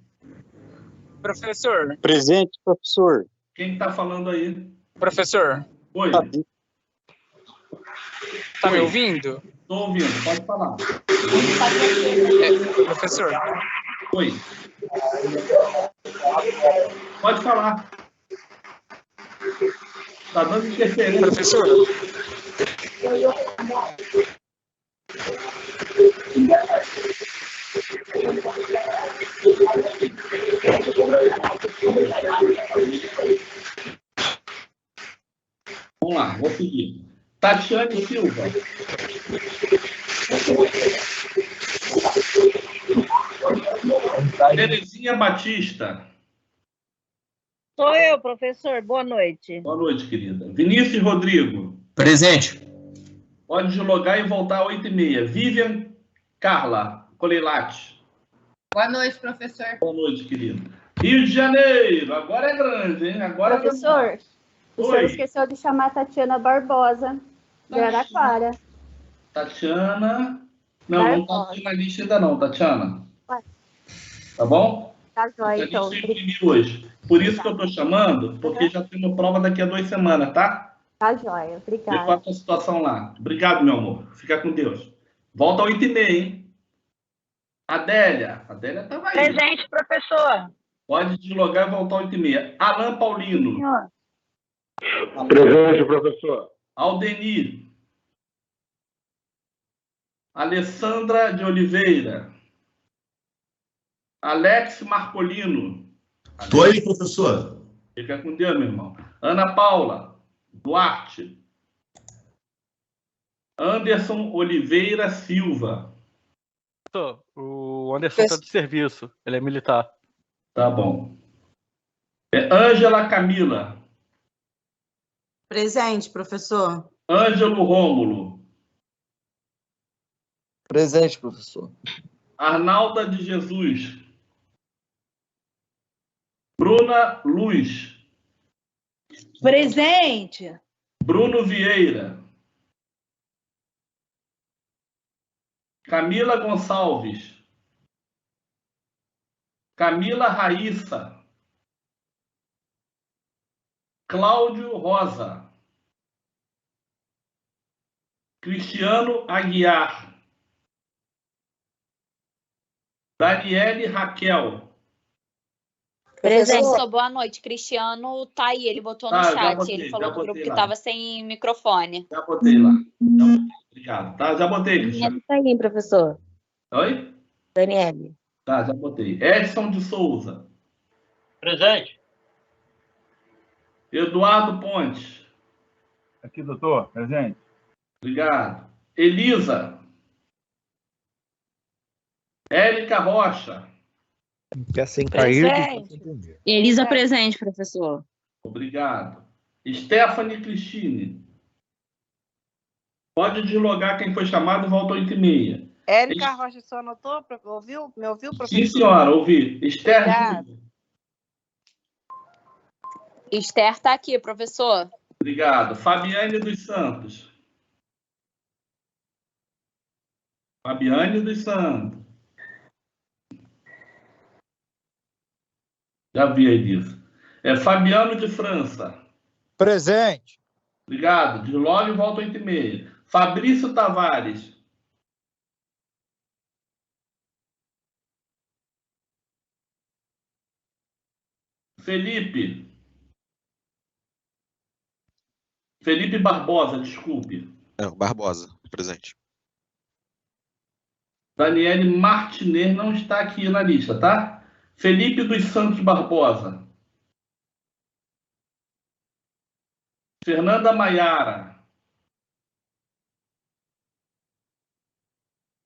Professor. Presente, professor. Quem está falando aí? Professor. Oi. Tá me ouvindo? Estou ouvindo, pode falar. Professor. Oi. Pode falar. Está dando interferência. Professor. Vamos lá, vou seguir. Tatiane Silva. Terezinha Batista. Sou eu, professor. Boa noite. Boa noite, querida. Vinícius Rodrigo. Presente. Pode deslogar e voltar às 8h30. Vivian Carla Colelati. Boa noite, professor. Boa noite, querido. Rio de Janeiro. Agora é grande, hein? Agora professor, o senhor esqueceu de chamar a Tatiana Barbosa, de Araraquara. Tatiana... Não está aqui na lista ainda não, Tatiana. Ué. Tá bom? Tá jóia, então. Hoje. Por isso que eu estou chamando, porque já tem uma prova daqui a 2 semanas, tá? Tá jóia, obrigada. Vê qual é a situação lá. Obrigado, meu amor. Fica com Deus. Volta às 8h30, hein? Adélia. Adélia estava aí. Presente, professor. Pode deslogar e voltar 8h30. Alain Paulino. Presente, professor. Aldenir. Alessandra de Oliveira. Alex Marcolino. Tô aí, professor. Fica com Deus, meu irmão. Ana Paula Duarte. Anderson Oliveira Silva. O Anderson está de serviço. Ele é militar. Tá bom. Ângela Camila. Presente, professor. Ângelo Rômulo. Presente, professor. Arnalda de Jesus. Bruna Luz. Presente. Bruno Vieira. Camila Gonçalves. Camila Raíssa. Cláudio Rosa. Cristiano Aguiar. Daniele Raquel. Presente, só boa noite. Cristiano tá aí, ele botou no Tá, já chat. botei, Ele falou já no grupo botei que lá. tava sem microfone. Já botei lá. Já botei. Obrigado. Tá, já botei, Cristiano. Tá aí, professor. Oi? Daniele. Tá, já botei. Edson de Souza. Presente. Eduardo Pontes. Aqui, doutor. Presente. Obrigado. Elisa. Érica Rocha. Quer sem cair. Elisa presente, professor. Obrigado. Stephanie Cristine. Pode deslogar quem foi chamado e volta 8h30. Érica Rocha, só anotou? Ouviu? Me ouviu, professor? Sim, senhora, ouvi. Esther. Obrigado. Esther tá aqui, professor. Obrigado. Fabiane dos Santos. Fabiane dos Santos. Já vi aí disso. Fabiano de França. Presente. Obrigado. Deslogue e volta 8h30. Fabrício Tavares. Felipe. Felipe Barbosa, desculpe. Barbosa, presente. Daniele Martinez não está aqui na lista, tá? Felipe dos Santos Barbosa. Fernanda Maiara.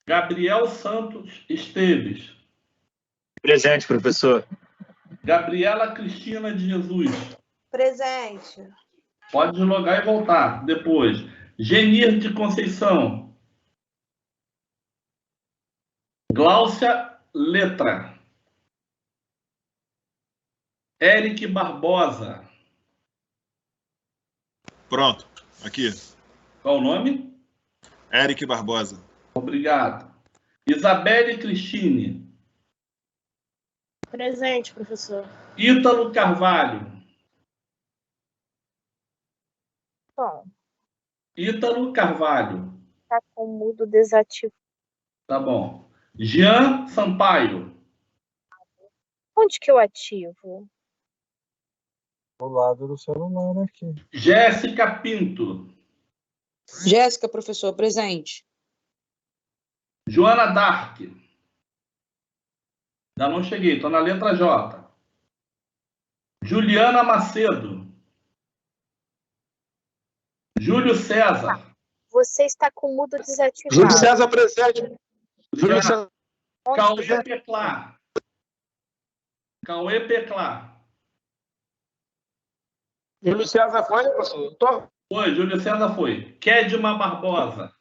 Gabriel Santos Esteves. Presente, professor. Gabriela Cristina de Jesus. Presente. Pode deslogar e voltar depois. Genir de Conceição. Gláucia Letra. Eric Barbosa. Pronto, aqui. Qual o nome? Eric Barbosa. Obrigado. Isabelle Cristine. Presente, professor. Ítalo Carvalho. Bom, Ítalo Carvalho. tá com mudo desativo. Tá bom. Jean Sampaio. Onde que eu ativo? Do lado do celular aqui. Jéssica Pinto. Jéssica, professor, presente. Joana Dark. Já não cheguei, estou na letra J. Juliana Macedo. Júlio César. Você está com mudo desativado. Júlio César presente. Júlio César. Cauê Peclá. Cauê Peclá. Júlio César foi, professor? Foi, Júlio César foi. Kedma Barbosa.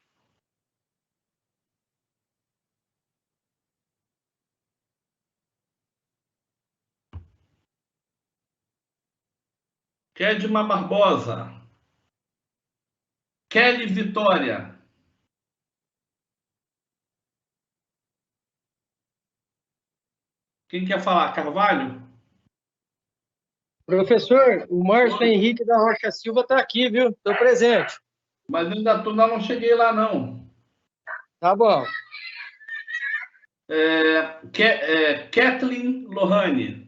Kedma Barbosa. Kelly Vitória. Quem quer falar? Carvalho? Professor, o Márcio Henrique da Rocha Silva está aqui, viu? Estou presente. Mas ainda não cheguei lá, não. Tá bom. Kathleen Lohane.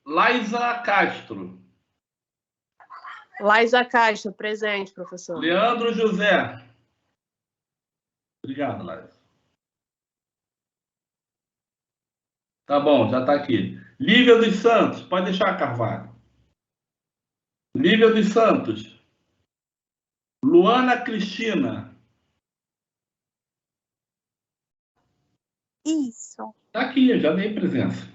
Laísa Castro. Laísa Castro, presente, professor. Leandro José. Obrigado, Laísa. Tá bom, já está aqui. Lívia dos Santos, pode deixar, Carvalho. Lívia dos Santos. Luana Cristina. Isso. Está aqui, eu já dei presença.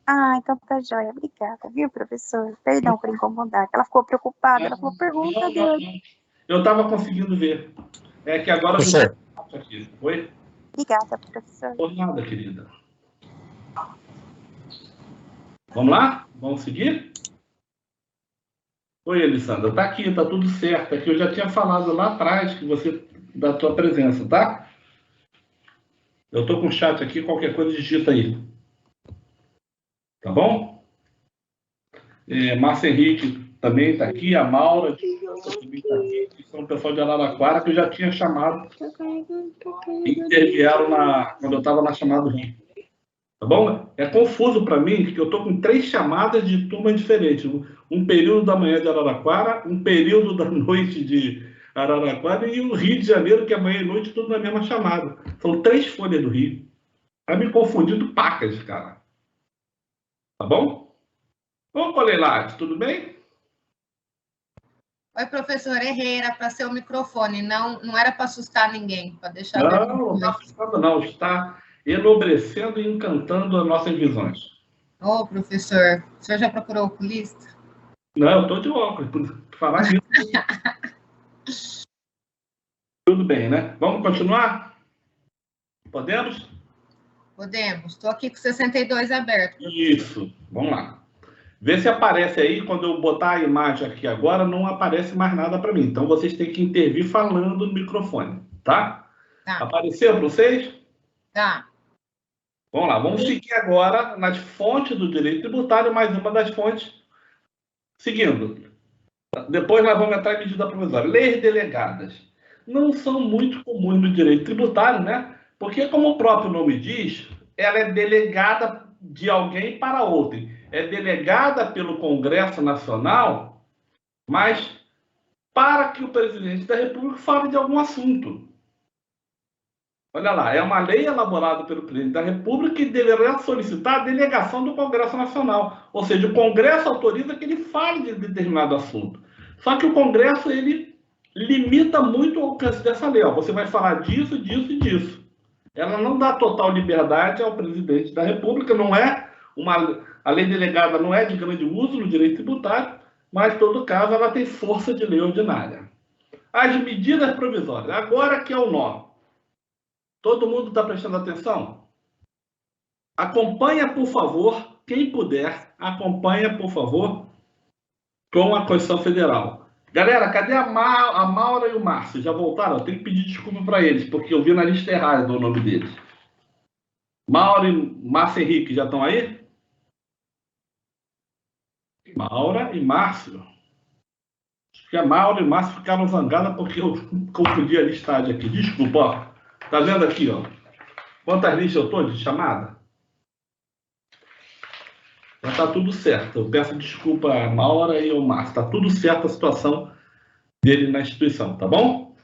Ah, então tá jóia. Obrigada, viu, professor? Perdão por incomodar. Ela ficou preocupada, ela falou, pergunta dele. Eu estava conseguindo ver. É que agora... Professor. Aqui. Oi? Obrigada, professor. Por nada, querida. Vamos lá? Vamos seguir? Oi, Elisandra. Tá aqui, tá tudo certo. Aqui eu já tinha falado lá atrás que você da tua presença, tá? Eu tô com o chat aqui, qualquer coisa digita aí. Tá bom? Márcio Henrique também tá aqui, a Maura também tá aqui, que são o pessoal de Araraquara que eu já tinha chamado e intervieram quando eu estava na chamada do Rio. Tá bom? É confuso para mim que eu estou com 3 chamadas de turmas diferentes. Um período da manhã de Araraquara, um período da noite de Araraquara e o Rio de Janeiro, que é manhã e noite, tudo na mesma chamada. São 3 folhas do Rio. Tá me confundindo pacas, cara. Tá bom? Ô, Coleilade, tudo bem? Oi, professor, errei, era para ser o microfone, não era para assustar ninguém, para deixar... Não está assustando não, está enobrecendo e encantando as nossas visões. Ô, professor, o senhor já procurou oculista? Não, eu estou de óculos, por falar disso. Tudo bem, né? Vamos continuar? Podemos? Podemos, estou aqui com 62 aberto. Isso, vamos lá. Vê se aparece aí, quando eu botar a imagem aqui agora, não aparece mais nada para mim. Então, vocês têm que intervir falando no microfone, tá? Tá. Apareceu para vocês? Tá. Vamos lá, vamos seguir agora nas fontes do direito tributário, mais uma das fontes. Seguindo. Depois nós vamos entrar em medida provisória. Leis delegadas. Não são muito comuns no direito tributário, né? Porque, como o próprio nome diz, ela é delegada de alguém para outrem. É delegada pelo Congresso Nacional, mas para que o presidente da República fale de algum assunto. Olha lá, é uma lei elaborada pelo presidente da República que deverá solicitar a delegação do Congresso Nacional. Ou seja, o Congresso autoriza que ele fale de determinado assunto. Só que o Congresso, ele limita muito o alcance dessa lei. Ó, você vai falar disso, disso e disso. Ela não dá total liberdade ao presidente da República, não é a lei delegada não é de grande uso no direito tributário, mas, em todo caso, ela tem força de lei ordinária. As medidas provisórias. Agora que é o nó. Todo mundo está prestando atenção? Acompanha, por favor, quem puder, acompanha, por favor, com a Constituição Federal. Galera, cadê a Maura e o Márcio? Já voltaram? Eu tenho que pedir desculpa para eles, porque eu vi na lista errada o nome deles. Maura e Márcio Henrique, já estão aí? Maura e Márcio. Acho que a Maura e o Márcio ficaram zangadas porque eu confundi a listagem aqui. Desculpa, ó. Tá vendo aqui, ó? Quantas listas eu estou de chamada? Já tá tudo certo. Eu peço desculpa a Maura e ao Márcio. Tá tudo certo a situação dele na instituição, tá bom?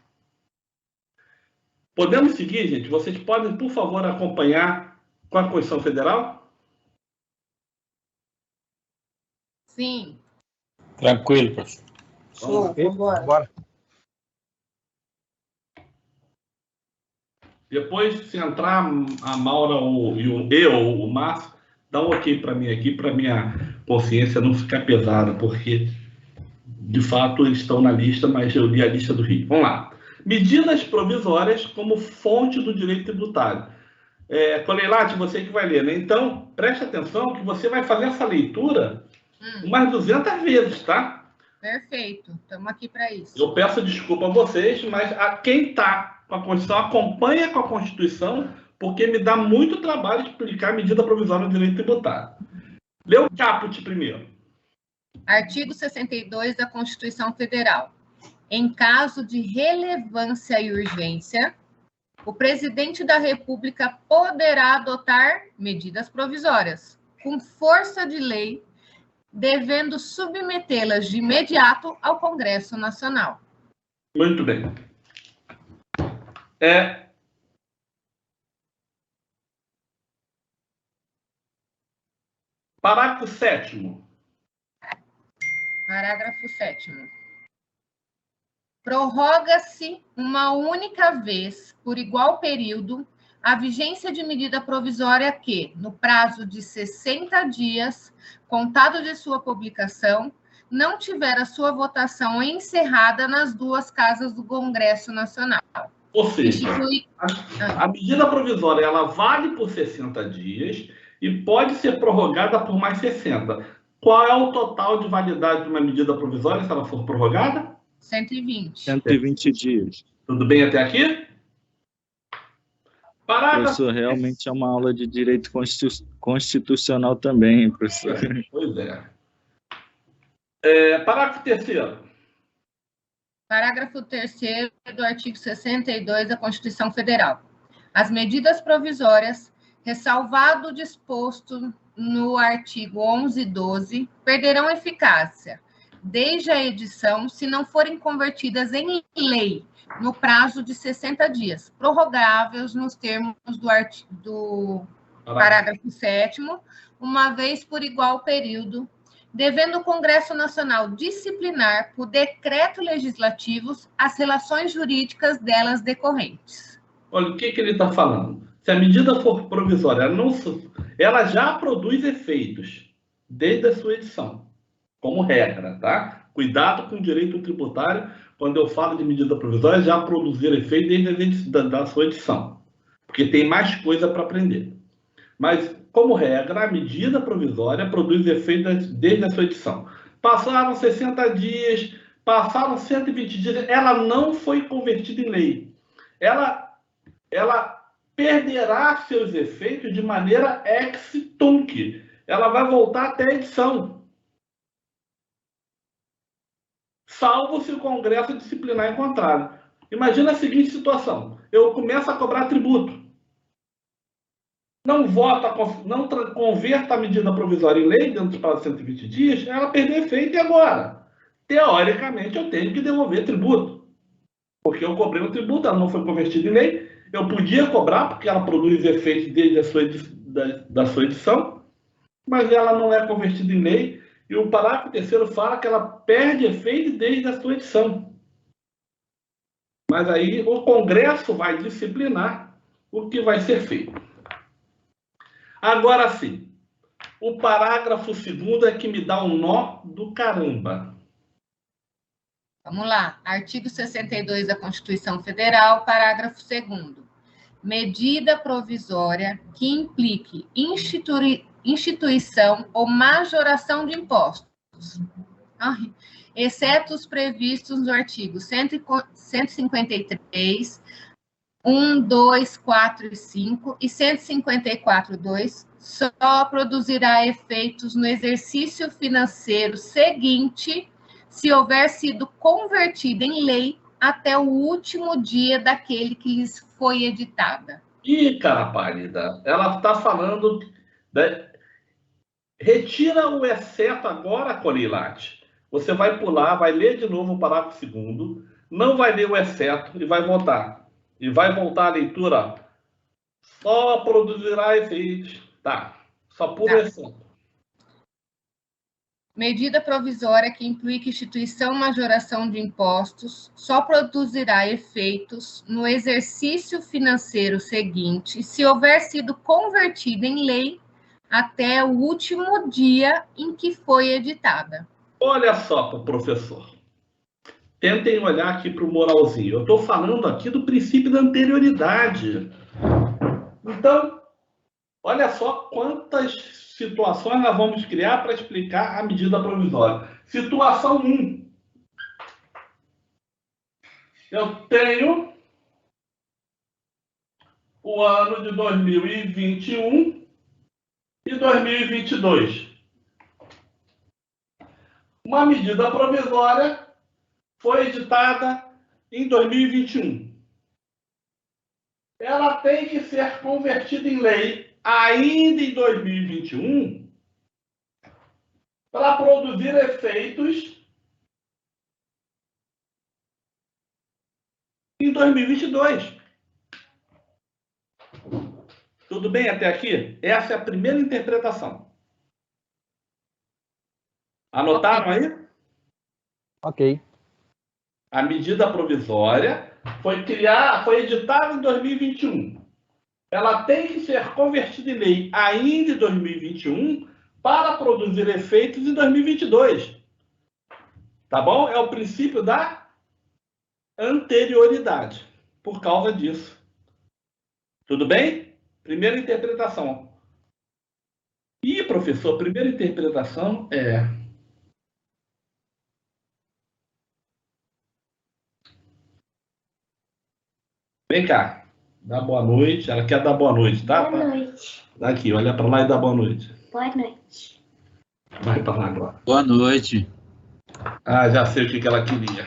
Podemos seguir, gente? Vocês podem, por favor, acompanhar com a Constituição Federal? Sim. Tranquilo, professor. Show, bora. Depois, se entrar a Maura ou o Márcio, dá um ok para mim aqui, para minha consciência não ficar pesada, porque, de fato, eles estão na lista, mas eu li a lista do Rio. Vamos lá. Medidas provisórias como fonte do direito tributário. Coleilate, você que vai ler, né? Então, preste atenção que você vai fazer essa leitura umas 200 vezes, tá? Perfeito. Estamos aqui para isso. Eu peço desculpa a vocês, mas a quem está com a Constituição, acompanha com a Constituição, porque me dá muito trabalho explicar a medida provisória do direito tributário. Lê o caput primeiro. Artigo 62 da Constituição Federal. Em caso de relevância e urgência, o presidente da República poderá adotar medidas provisórias. com força de lei, devendo submetê-las de imediato ao Congresso Nacional. Muito bem. Parágrafo 7º. Parágrafo 7º. Prorroga-se uma única vez, por igual período, a vigência de medida provisória que, no prazo de 60 dias, contado de sua publicação, não tiver a sua votação encerrada nas duas casas do Congresso Nacional. Ou seja, a medida provisória ela vale por 60 dias e pode ser prorrogada por mais 60. Qual é o total de validade de uma medida provisória se ela for prorrogada? 120. 120 dias. Tudo bem até aqui? Professor, realmente é uma aula de direito constitucional também, professor. Pois é. Parágrafo 3º. Parágrafo 3º do artigo 62 da Constituição Federal. As medidas provisórias, ressalvado o disposto no artigo 11 e 12, perderão eficácia, desde a edição, se não forem convertidas em lei, no prazo de 60 dias, prorrogáveis nos termos do parágrafo 7º, uma vez por igual período, devendo o Congresso Nacional disciplinar por decreto legislativo as relações jurídicas delas decorrentes. Olha, o que ele está falando? Se a medida for provisória, ela já produz efeitos desde a sua edição, como regra, tá? Cuidado com o direito tributário, quando eu falo de medida provisória, já produzir efeito desde a sua edição, porque tem mais coisa para aprender. Mas, como regra, a medida provisória produz efeitos desde a sua edição. Passaram 60 dias, passaram 120 dias, ela não foi convertida em lei. Ela perderá seus efeitos de maneira ex tunc. Ela vai voltar até a edição. Salvo se o Congresso disciplinar em contrário. Imagina a seguinte situação. Eu começo a cobrar tributo. Não converta a medida provisória em lei dentro dos prazos de 120 dias, ela perdeu efeito e agora? Teoricamente, eu tenho que devolver tributo. Porque eu cobrei um tributo, ela não foi convertida em lei. Eu podia cobrar, porque ela produz efeitos desde a sua edição, mas ela não é convertida em lei. E o parágrafo 3º fala que ela perde efeito desde a sua edição. Mas aí o Congresso vai disciplinar o que vai ser feito. Agora sim, o parágrafo 2º é que me dá um nó do caramba. Vamos lá. Artigo 62 da Constituição Federal, parágrafo 2º. Medida provisória que implique instituição ou majoração de impostos, exceto os previstos no artigo 153, 1, 2, 4 e 5 e 154, 2, só produzirá efeitos no exercício financeiro seguinte, se houver sido convertida em lei até o último dia daquele que lhes foi editada. Ih, cara pálida, ela está falando... Retira o exceto agora, Corilate. Você vai pular, vai ler de novo o parágrafo 2º, não vai ler o exceto e vai voltar. E vai voltar a leitura, só produzirá efeitos. Tá, só pula o exceto. Medida provisória que implique instituição ou majoração de impostos só produzirá efeitos no exercício financeiro seguinte, se houver sido convertida em lei até o último dia em que foi editada. Olha só para o professor. Tentem olhar aqui para o moralzinho. Eu estou falando aqui do princípio da anterioridade. Então, olha só quantas situações nós vamos criar para explicar a medida provisória. Situação 1. Eu tenho o ano de 2021 e 2022. Uma medida provisória foi editada em 2021. Ela tem que ser convertida em lei ainda em 2021 para produzir efeitos em 2022. Tudo bem até aqui? Essa é a primeira interpretação. Anotaram aí? Ok. A medida provisória foi editada em 2021. Ela tem que ser convertida em lei ainda em 2021 para produzir efeitos em 2022. Tá bom? É o princípio da anterioridade. Por causa disso. Tudo bem? Primeira interpretação. E, professor, a primeira interpretação é... Vem cá. Dá boa noite. Ela quer dar boa noite, tá? Boa noite. Aqui, olha para lá e dá boa noite. Boa noite. Vai para lá agora. Boa noite. Ah, já sei o que ela queria.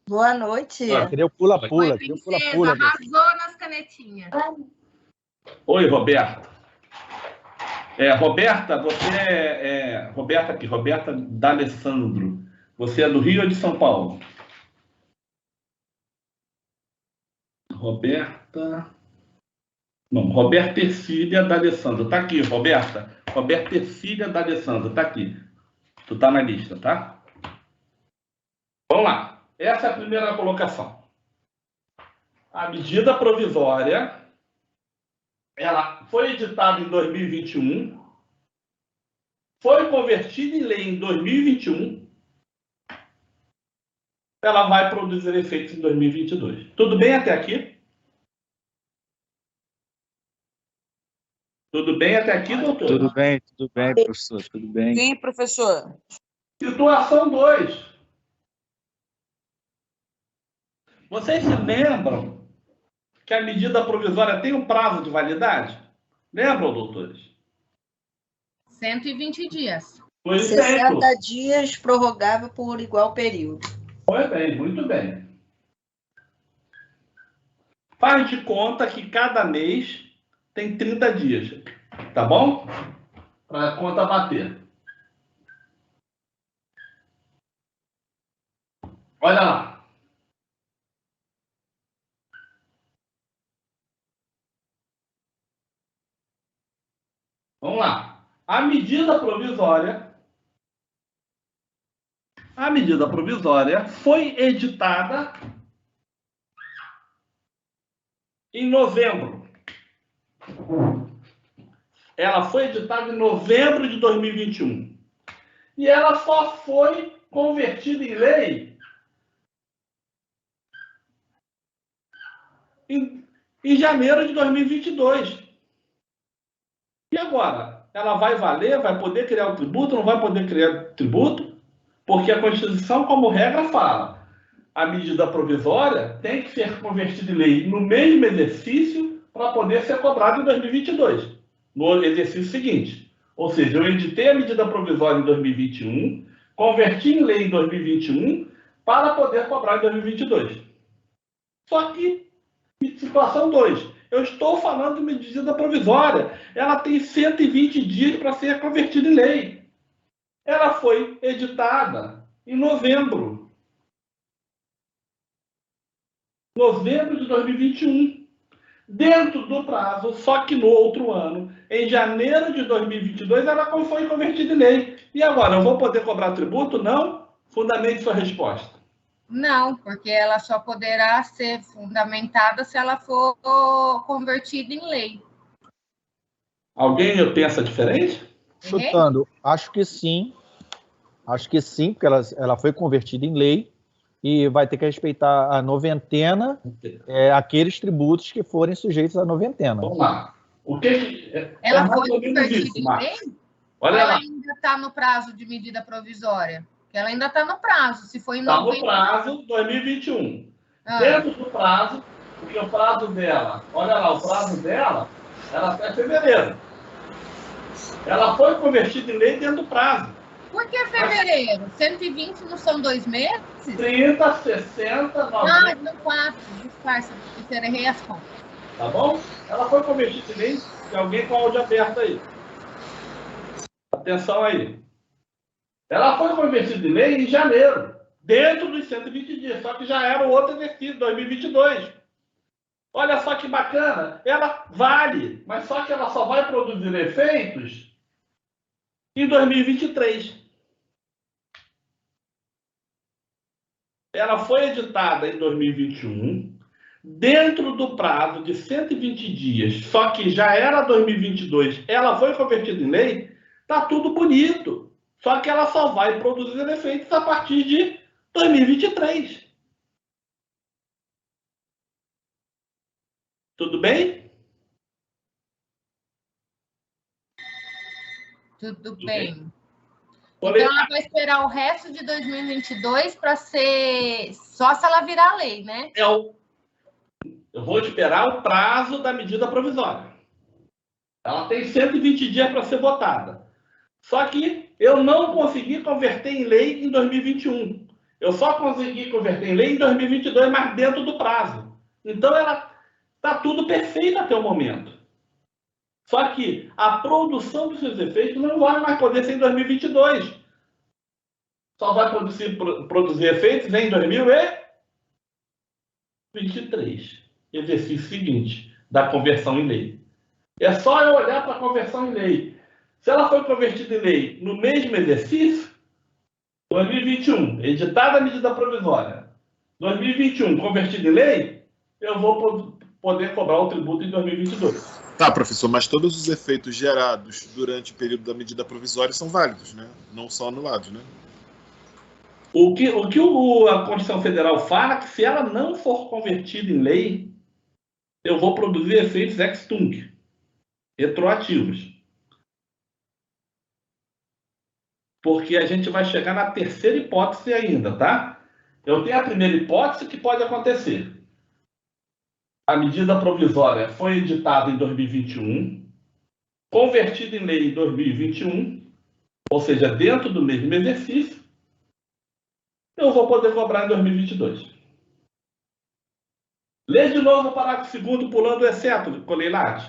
Boa noite. Queria o pula-pula. Arrasou nas canetinhas. Oi, Roberta. Roberta, você Roberta aqui, Roberta D'Alessandro. Você é do Rio ou de São Paulo? Roberta Ercília D'Alessandro. Tá aqui, Roberta. Roberta Ercília D'Alessandro. Tá aqui. Tu tá na lista, tá? Vamos lá. Essa é a primeira colocação. A medida provisória, ela foi editada em 2021, foi convertida em lei em 2021, ela vai produzir efeitos em 2022. Tudo bem até aqui? Tudo bem até aqui, doutor? Tudo bem, professor, tudo bem. Sim, professor. Situação 2. Vocês se lembram que a medida provisória tem um prazo de validade? Lembram, doutores? 120 dias. 60 dias prorrogável por igual período. Pois bem, muito bem. Faz de conta que cada mês tem 30 dias, tá bom? Para a conta bater. Olha lá. Vamos lá. A medida provisória foi editada em novembro. Ela foi editada em novembro de 2021. E ela só foi convertida em lei em janeiro de 2022. E agora? Ela vai valer? Vai poder criar o tributo? Não vai poder criar tributo? Porque a Constituição, como regra, fala: a medida provisória tem que ser convertida em lei no mesmo exercício para poder ser cobrada em 2022, no exercício seguinte. Ou seja, eu editei a medida provisória em 2021, converti em lei em 2021 para poder cobrar em 2022. Só que, situação 2. Eu estou falando de medida provisória. Ela tem 120 dias para ser convertida em lei. Ela foi editada em novembro. Novembro de 2021. Dentro do prazo, só que no outro ano, em janeiro de 2022, ela foi convertida em lei. E agora, eu vou poder cobrar tributo? Não? Fundamente sua resposta. Não, porque ela só poderá ser fundamentada se ela for convertida em lei. Alguém pensa diferente? Chutando, acho que sim. Acho que sim, porque ela foi convertida em lei e vai ter que respeitar a noventena, aqueles tributos que forem sujeitos à noventena. Vamos lá. O que ela foi convertida em lei? Olha ela lá. ainda está no prazo de medida provisória? Ela ainda está no prazo. Se foi em novembro... Está no prazo 2021. Dentro do prazo, porque o prazo dela, olha lá, o prazo dela era até fevereiro. Ela foi convertida em lei dentro do prazo. Por que fevereiro? 120 não são 2 meses? 30, 60, 90. Ah, não, 4. Disfarça, porque eu errei as contas. Tá bom? Ela foi convertida em lei. Tem alguém com o áudio aberto aí. Atenção aí. Ela foi convertida em lei em janeiro, dentro dos 120 dias, só que já era o outro exercício, 2022. Olha só que bacana, ela vale, mas só que ela só vai produzir efeitos em 2023. Ela foi editada em 2021, dentro do prazo de 120 dias, só que já era 2022, ela foi convertida em lei, tá tudo bonito. Só que ela só vai produzir efeitos a partir de 2023. Tudo bem? Tudo bem. Então, ela vai esperar o resto de 2022 para ser só se ela virar lei, né? Eu vou esperar o prazo da medida provisória. Ela tem 120 dias para ser votada. Só que eu não consegui converter em lei em 2021. Eu só consegui converter em lei em 2022, mas dentro do prazo. Então, ela está tudo perfeito até o momento. Só que a produção dos seus efeitos não vai mais poder ser em 2022. Só vai produzir efeitos em 2023. Exercício seguinte, da conversão em lei. É só eu olhar para a conversão em lei. Se ela foi convertida em lei no mesmo exercício, 2021, editada a medida provisória. 2021, convertida em lei, eu vou poder cobrar o tributo em 2022. Tá, professor, mas todos os efeitos gerados durante o período da medida provisória são válidos, né? Não são anulados, né? O que a Constituição Federal fala é que se ela não for convertida em lei, eu vou produzir efeitos ex tunc, retroativos. Porque a gente vai chegar na terceira hipótese ainda, tá? Eu tenho a primeira hipótese que pode acontecer. A medida provisória foi editada em 2021, convertida em lei em 2021, ou seja, dentro do mesmo exercício, eu vou poder cobrar em 2022. Lê de novo o parágrafo 2º, pulando o exceto, Coleilade.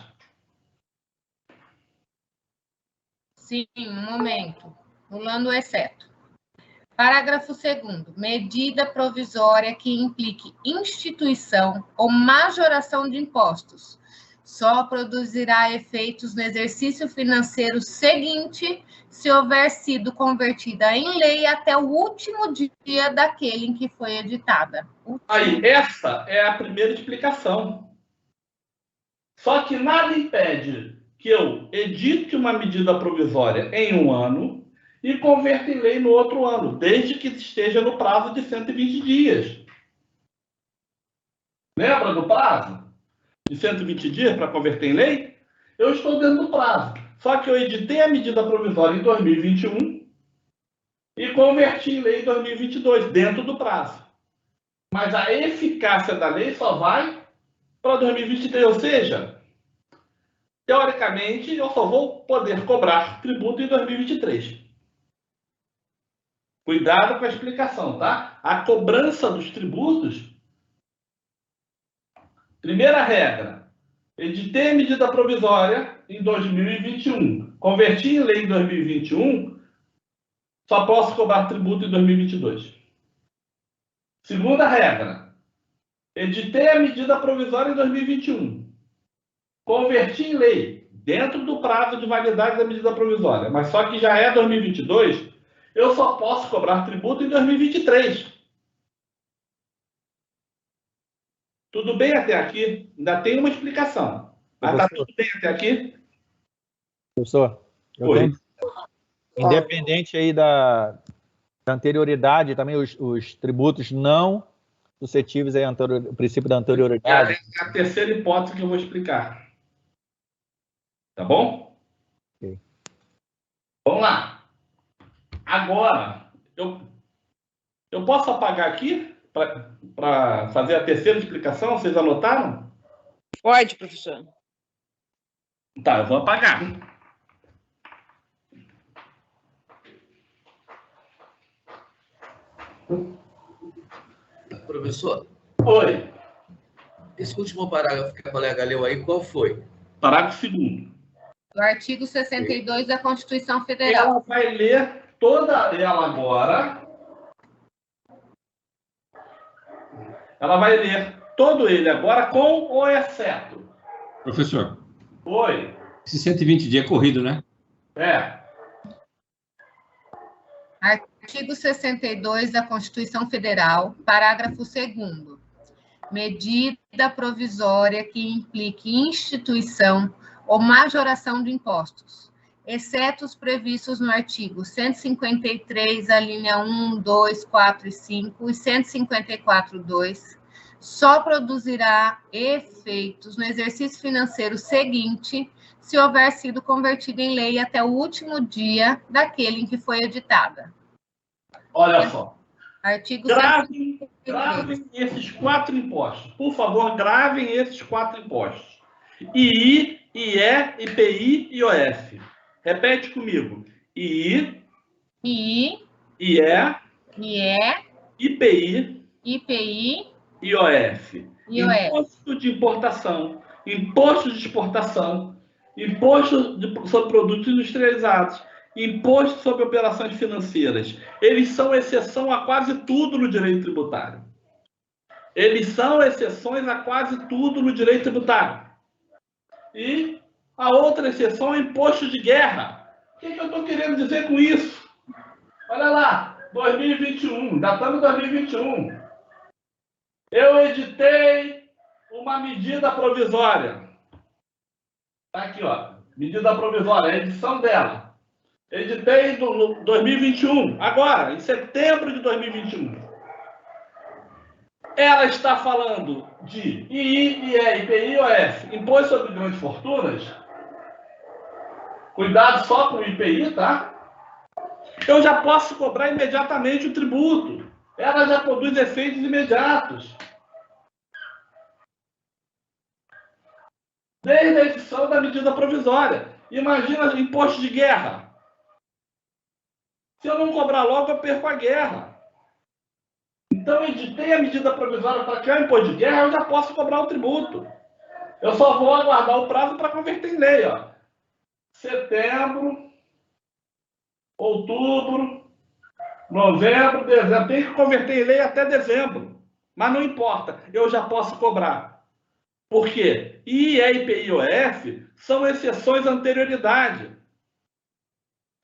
Sim, um momento. Pulando o exceto. Parágrafo 2º. Medida provisória que implique instituição ou majoração de impostos só produzirá efeitos no exercício financeiro seguinte se houver sido convertida em lei até o último dia daquele em que foi editada. Aí, essa é a primeira explicação. Só que nada impede que eu edite uma medida provisória em um ano e converta em lei no outro ano, desde que esteja no prazo de 120 dias. Lembra do prazo? De 120 dias para converter em lei? Eu estou dentro do prazo. Só que eu editei a medida provisória em 2021 e converti em lei em 2022, dentro do prazo. Mas a eficácia da lei só vai para 2023, ou seja, teoricamente, eu só vou poder cobrar tributo em 2023. Cuidado com a explicação, tá? A cobrança dos tributos. Primeira regra. Editei a medida provisória em 2021. Converti em lei em 2021. Só posso cobrar tributo em 2022. Segunda regra. Editei a medida provisória em 2021. Converti em lei, dentro do prazo de validade da medida provisória, mas só que já é 2022, eu só posso cobrar tributo em 2023. Tudo bem até aqui? Ainda tem uma explicação. Mas está tudo bem até aqui? Professor, independente aí da anterioridade, também os tributos não suscetíveis ao princípio da anterioridade. É a terceira hipótese que eu vou explicar. Tá bom? Okay. Vamos lá. Agora, eu posso apagar aqui para fazer a terceira explicação? Vocês anotaram? Pode, professor. Tá, eu vou apagar. Professor? Oi. Esse último parágrafo que a colega leu aí, qual foi? Parágrafo 2º. Do artigo 62 da Constituição Federal. Ela vai ler toda ela agora. Ela vai ler todo ele agora com ou exceto. Professor, Oi. esse 120 dias é corrido, né? É. Artigo 62 da Constituição Federal, parágrafo 2º. Medida provisória que implique instituição ou majoração de impostos, exceto os previstos no artigo 153, a linha 1, 2, 4 e 5 e 154, 2, só produzirá efeitos no exercício financeiro seguinte, se houver sido convertida em lei até o último dia daquele em que foi editada. Olha só. Artigo Gravem esses 4 impostos. Por favor, gravem esses 4 impostos. II, IE, IPI e IOF. Repete comigo. II, IE, IPI, IOF. Imposto de importação, imposto de exportação, imposto sobre produtos industrializados, imposto sobre operações financeiras. Eles são exceção a quase tudo no direito tributário. Eles são exceções a quase tudo no direito tributário. E a outra exceção é imposto de guerra. O que eu estou querendo dizer com isso? Olha lá, 2021, datando 2021. Eu editei uma medida provisória. Está aqui, ó. Medida provisória, a edição dela. Editei no 2021, agora, em setembro de 2021. Ela está falando de II, IE, IPI e IOF, imposto sobre grandes fortunas. Cuidado só com o IPI, tá? Eu já posso cobrar imediatamente o tributo. Ela já produz efeitos imediatos. Desde a edição da medida provisória. Imagina imposto de guerra. Se eu não cobrar logo, eu perco a guerra. Então, eu editei a medida provisória para criar o imposto de guerra, eu já posso cobrar o tributo. Eu só vou aguardar o prazo para converter em lei. Ó. Setembro, outubro, novembro, dezembro. Tem que converter em lei até dezembro. Mas não importa, eu já posso cobrar. Por quê? IE, IPI e IOF são exceções à anterioridade.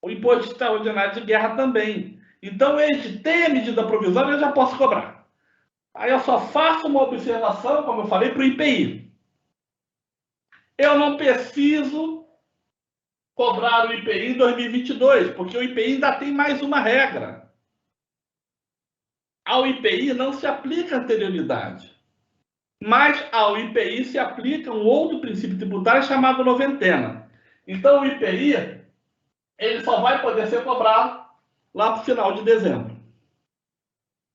O imposto extraordinário de guerra também. Então, eu editei a medida provisória e eu já posso cobrar. Aí eu só faço uma observação, como eu falei, para o IPI. Eu não preciso cobrar o IPI em 2022, porque o IPI ainda tem mais uma regra. Ao IPI não se aplica anterioridade. Mas ao IPI se aplica um outro princípio tributário chamado noventena. Então, o IPI ele só vai poder ser cobrado lá para o final de dezembro.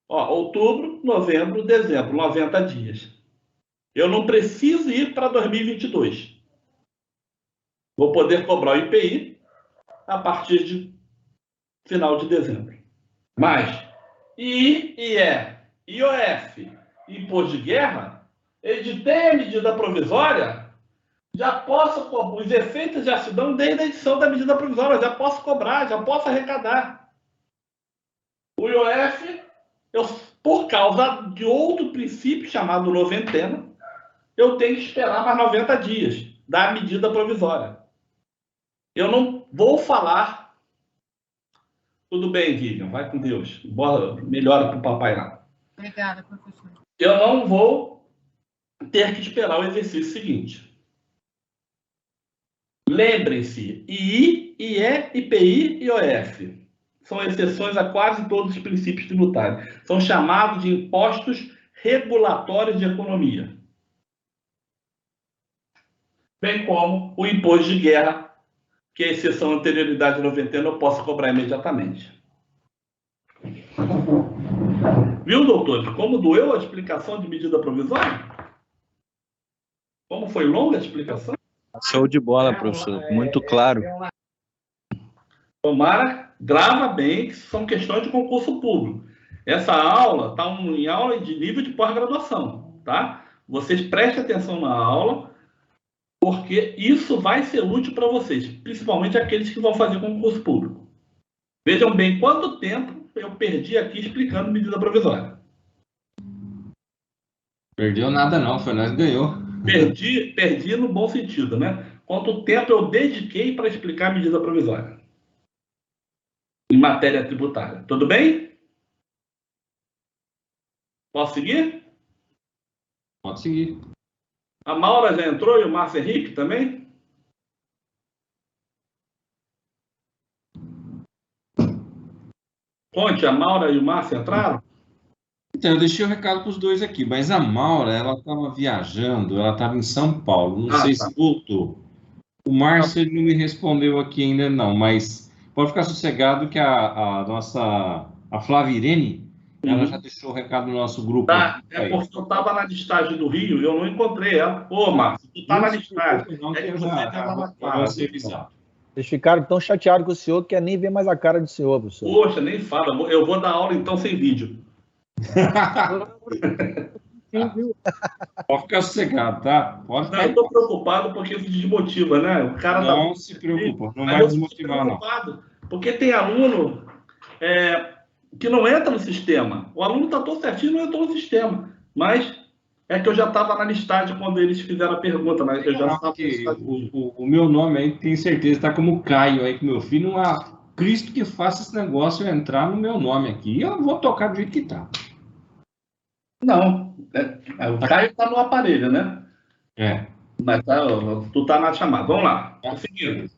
Ó, outubro, novembro, dezembro, 90 dias. Eu não preciso ir para 2022. Vou poder cobrar o IPI a partir de final de dezembro. Mas, II, IE, IOF, imposto de guerra, editei a medida provisória, já posso cobrar, os efeitos já se dão desde a edição da medida provisória, já posso cobrar, já posso arrecadar. O IOF, por causa de outro princípio chamado noventena, eu tenho que esperar mais 90 dias da medida provisória. Eu não vou falar. Tudo bem, Vivian, vai com Deus. Melhora para o papai lá. Obrigada, professor. Eu não vou ter que esperar o exercício seguinte. Lembrem-se, II, IE, IPI e IOF são exceções a quase todos os princípios tributários. São chamados de impostos regulatórios de economia. Bem como o imposto de guerra, que é a exceção à anterioridade noventena, eu posso cobrar imediatamente. Viu, doutores? Como doeu a explicação de medida provisória? Como foi longa a explicação? Show de bola, professor. Muito claro. Tomara, grava bem, que são questões de concurso público. Essa aula está em aula de nível de pós-graduação, tá? Vocês prestem atenção na aula, porque isso vai ser útil para vocês, principalmente aqueles que vão fazer concurso público. Vejam bem quanto tempo eu perdi aqui explicando medida provisória. Perdeu nada não, foi nós que ganhou. Perdi no bom sentido, né? Quanto tempo eu dediquei para explicar a medida provisória em matéria tributária. Tudo bem? Posso seguir? Pode seguir. A Maura já entrou e o Márcio Henrique também? Conte, a Maura e o Márcio entraram? Então, eu deixei o recado para os dois aqui, mas a Maura, ela estava viajando, ela estava em São Paulo, não sei se voltou. O Márcio ele não me respondeu aqui ainda não, mas pode ficar sossegado que a Flávia Irene, ela já deixou o recado no nosso grupo. Tá, é porque eu estava na listagem do Rio e eu não encontrei ela. Ô, Márcio, tu tá na listagem. Não, É que eu você já- estava na eu cara. vou ser avisado. Vocês ficaram tão chateados com o senhor que quer nem ver mais a cara do senhor, professor. Poxa, nem fala. Eu vou dar aula então sem vídeo. Pode ficar sossegado, tá? Pode Não, ficar. eu estou preocupado porque isso desmotiva, né? O cara Não tá... se preocupa, não Mas vai eu fico desmotivar, não. preocupado, porque tem aluno que não entra no sistema. O aluno está todo certinho e não entrou no sistema. Mas é que eu já estava na listagem quando eles fizeram a pergunta, mas eu já estava na listagem. O meu nome aí, tenho certeza, está como Caio aí com meu filho. Não há Cristo que faça esse negócio entrar no meu nome aqui. Eu vou tocar do jeito que tá. Não, o Caio está no aparelho, né? É. Mas tu tá na chamada. Vamos lá. Tô seguindo.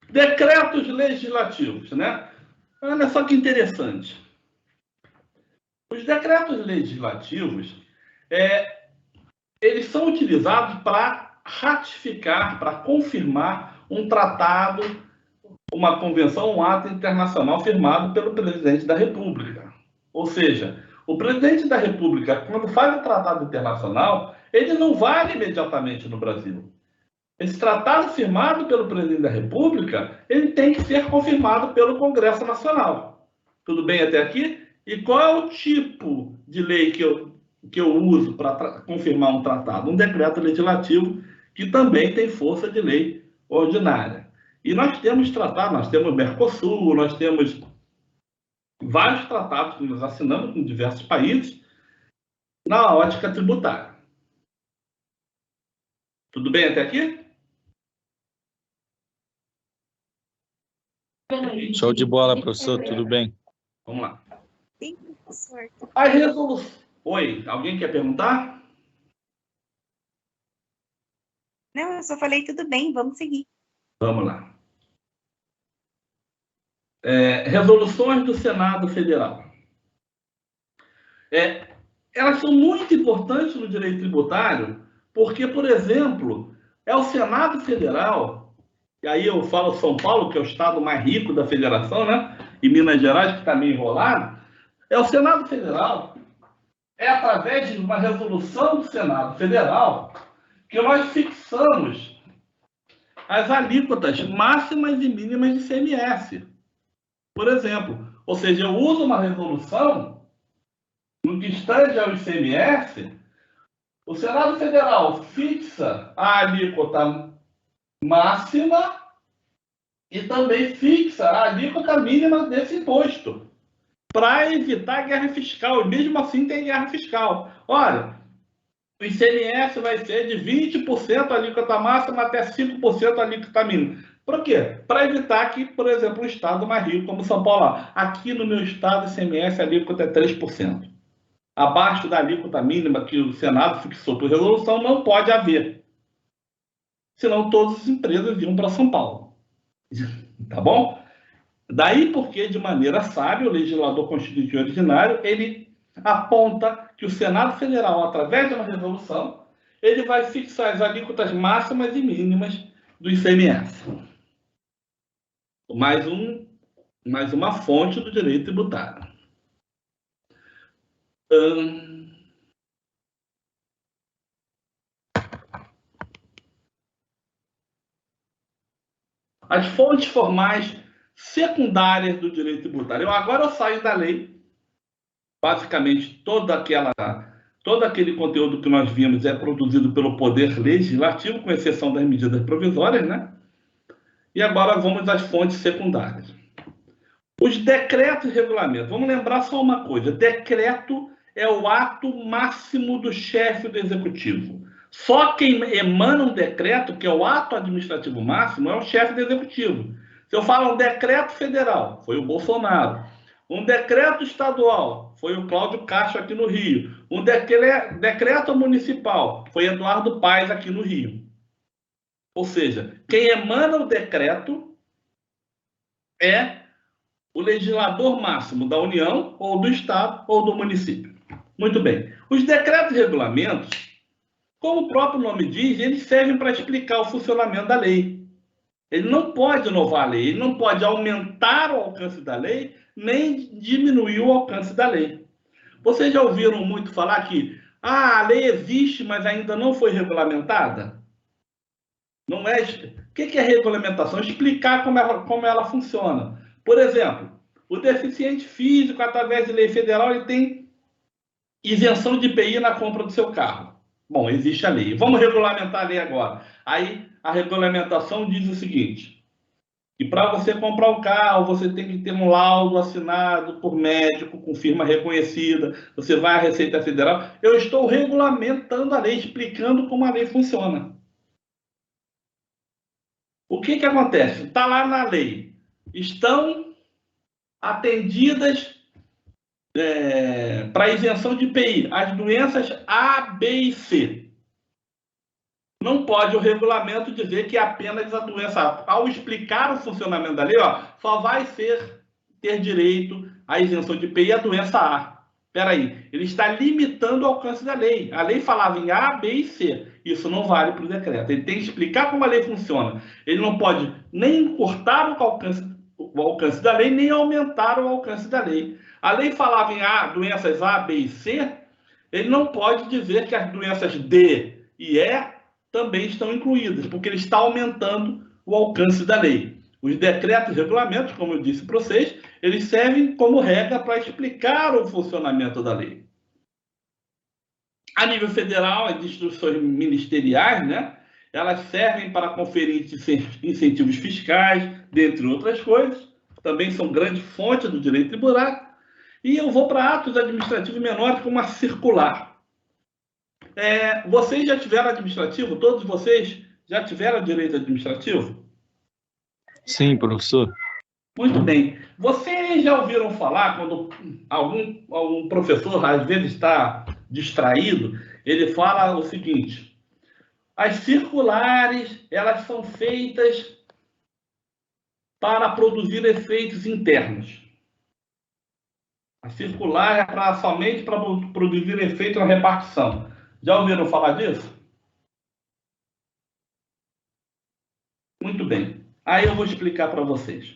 Decretos legislativos, né? Olha só que interessante. Os decretos legislativos, eles são utilizados para ratificar, para confirmar um tratado, uma convenção, um ato internacional firmado pelo presidente da República. Ou seja, o presidente da República, quando faz um tratado internacional, ele não vale imediatamente no Brasil. Esse tratado firmado pelo presidente da República, ele tem que ser confirmado pelo Congresso Nacional. Tudo bem até aqui? E qual é o tipo de lei que eu uso para confirmar um tratado? Um decreto legislativo que também tem força de lei ordinária. E nós temos tratado, nós temos Mercosul, nós temos vários tratados que nós assinamos com diversos países na ótica tributária. Tudo bem até aqui? Show de bola, professor, tudo bem? Vamos lá. Sim, professor. A resolução... Oi, alguém quer perguntar? Não, eu só falei tudo bem, vamos seguir. Vamos lá. Resoluções do Senado Federal. Elas são muito importantes no direito tributário, porque, por exemplo, é o Senado Federal, e aí eu falo São Paulo, que é o estado mais rico da federação, né? E Minas Gerais, que está meio enrolado. É o Senado Federal, através de uma resolução do Senado Federal, que nós fixamos as alíquotas máximas e mínimas de ICMS. Por exemplo, ou seja, eu uso uma resolução no que estange ao ICMS, o Senado Federal fixa a alíquota máxima e também fixa a alíquota mínima desse imposto, para evitar guerra fiscal, e mesmo assim tem guerra fiscal. Olha, o ICMS vai ser de 20% a alíquota máxima até 5% a alíquota mínima. Por quê? Para evitar que, por exemplo, um estado mais rico como São Paulo, aqui no meu estado, o ICMS, a alíquota é 3%. Abaixo da alíquota mínima que o Senado fixou por resolução, não pode haver. Senão todas as empresas iam para São Paulo. Tá bom? Daí porque, de maneira sábia, o legislador constituinte ordinário, ele aponta que o Senado Federal, através de uma resolução, ele vai fixar as alíquotas máximas e mínimas do ICMS. Mais uma fonte do direito tributário. As fontes formais secundárias do direito tributário. Agora eu saio da lei. Basicamente, todo aquele conteúdo que nós vimos é produzido pelo Poder Legislativo, com exceção das medidas provisórias, né? E agora vamos às fontes secundárias. Os decretos e regulamentos. Vamos lembrar só uma coisa. Decreto é o ato máximo do chefe do executivo. Só quem emana um decreto, que é o ato administrativo máximo, é o chefe do executivo. Se eu falo um decreto federal, foi o Bolsonaro. Um decreto estadual, foi o Cláudio Castro aqui no Rio. Um decreto municipal, foi Eduardo Paes aqui no Rio. Ou seja, quem emana o decreto é o legislador máximo da União, ou do Estado, ou do município. Muito bem. Os decretos e regulamentos, como o próprio nome diz, eles servem para explicar o funcionamento da lei. Ele não pode inovar a lei, ele não pode aumentar o alcance da lei, nem diminuir o alcance da lei. Vocês já ouviram muito falar que a lei existe, mas ainda não foi regulamentada? Não é? O que é regulamentação? Explicar como ela funciona. Por exemplo, o deficiente físico, através de lei federal, ele tem isenção de IPI na compra do seu carro. Bom, existe a lei. Vamos regulamentar a lei agora. Aí, a regulamentação diz o seguinte, que para você comprar um carro, você tem que ter um laudo assinado por médico, com firma reconhecida, você vai à Receita Federal. Eu estou regulamentando a lei, explicando como a lei funciona. O que acontece? Está lá na lei. Estão atendidas para isenção de IPI as doenças A, B e C. Não pode o regulamento dizer que é apenas a doença A. Ao explicar o funcionamento da lei, só vai ter direito à isenção de IPI a doença A. Espera aí, ele está limitando o alcance da lei. A lei falava em A, B e C. Isso não vale para o decreto. Ele tem que explicar como a lei funciona. Ele não pode nem cortar o alcance da lei, nem aumentar o alcance da lei. A lei falava em doenças A, B e C. Ele não pode dizer que as doenças D e E também estão incluídas, porque ele está aumentando o alcance da lei. Os decretos e regulamentos, como eu disse para vocês, eles servem como regra para explicar o funcionamento da lei. A nível federal, as instruções ministeriais, né, elas servem para conferir incentivos fiscais, dentre outras coisas, também são grande fonte do direito tributário. E eu vou para atos administrativos menores, como a circular. Vocês já tiveram administrativo? Todos vocês já tiveram direito administrativo? Sim, professor. Muito bem. Vocês já ouviram falar, quando algum professor às vezes está distraído, ele fala o seguinte: as circulares, elas são feitas para produzir efeitos internos. A circular é somente para produzir efeito na repartição. Já ouviram falar disso? Muito bem. Aí eu vou explicar para vocês.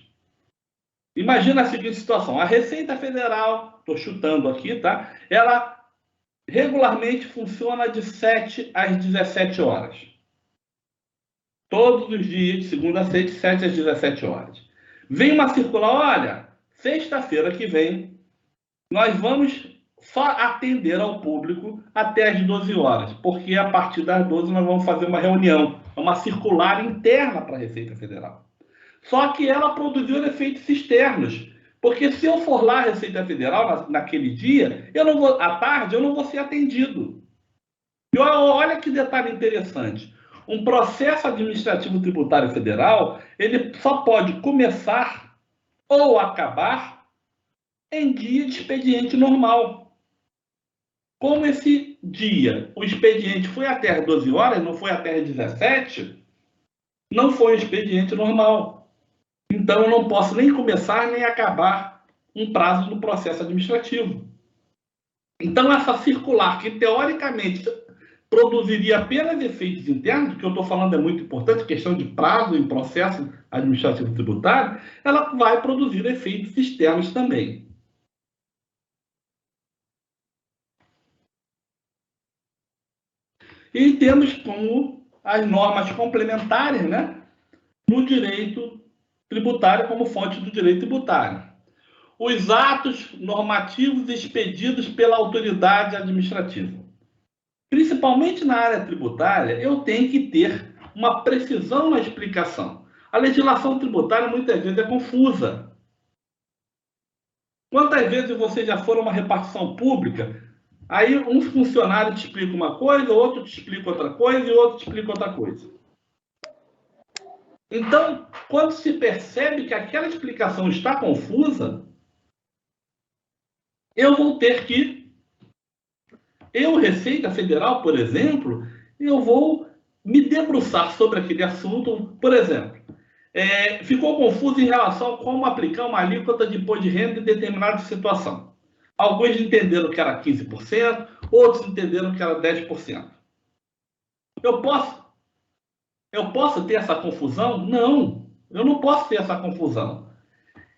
Imagina a seguinte situação. A Receita Federal, estou chutando aqui, tá? Ela regularmente funciona de 7 às 17 horas. Todos os dias, de segunda a sexta, de 7 às 17 horas. Vem uma circular, olha, sexta-feira que vem, nós vamos só atender ao público até às 12 horas, porque a partir das 12 nós vamos fazer uma reunião, uma circular interna para a Receita Federal. Só que ela produziu efeitos externos, porque se eu for lá à Receita Federal naquele dia, à tarde, eu não vou ser atendido. E olha que detalhe interessante. Um processo administrativo tributário federal, ele só pode começar ou acabar em dia de expediente normal. Como esse dia, o expediente foi até as 12 horas, não foi até as 17, não foi um expediente normal. Então, eu não posso nem começar nem acabar um prazo do processo administrativo. Então, essa circular, que teoricamente produziria apenas efeitos internos, que eu estou falando é muito importante, questão de prazo em processo administrativo tributário, ela vai produzir efeitos externos também. E temos como as normas complementares, né, no direito tributário como fonte do direito tributário. Os atos normativos expedidos pela autoridade administrativa. Principalmente na área tributária, eu tenho que ter uma precisão na explicação. A legislação tributária muitas vezes é confusa. Quantas vezes vocês já foram a uma repartição pública, aí um funcionário te explica uma coisa, outro te explica outra coisa e outro te explica outra coisa. Então, quando se percebe que aquela explicação está confusa, eu vou ter que... Eu, Receita Federal, por exemplo, eu vou me debruçar sobre aquele assunto. Por exemplo, ficou confuso em relação a como aplicar uma alíquota de imposto de renda em determinada situação. Alguns entenderam que era 15%, outros entenderam que era 10%. Eu posso ter essa confusão? Não, eu não posso ter essa confusão.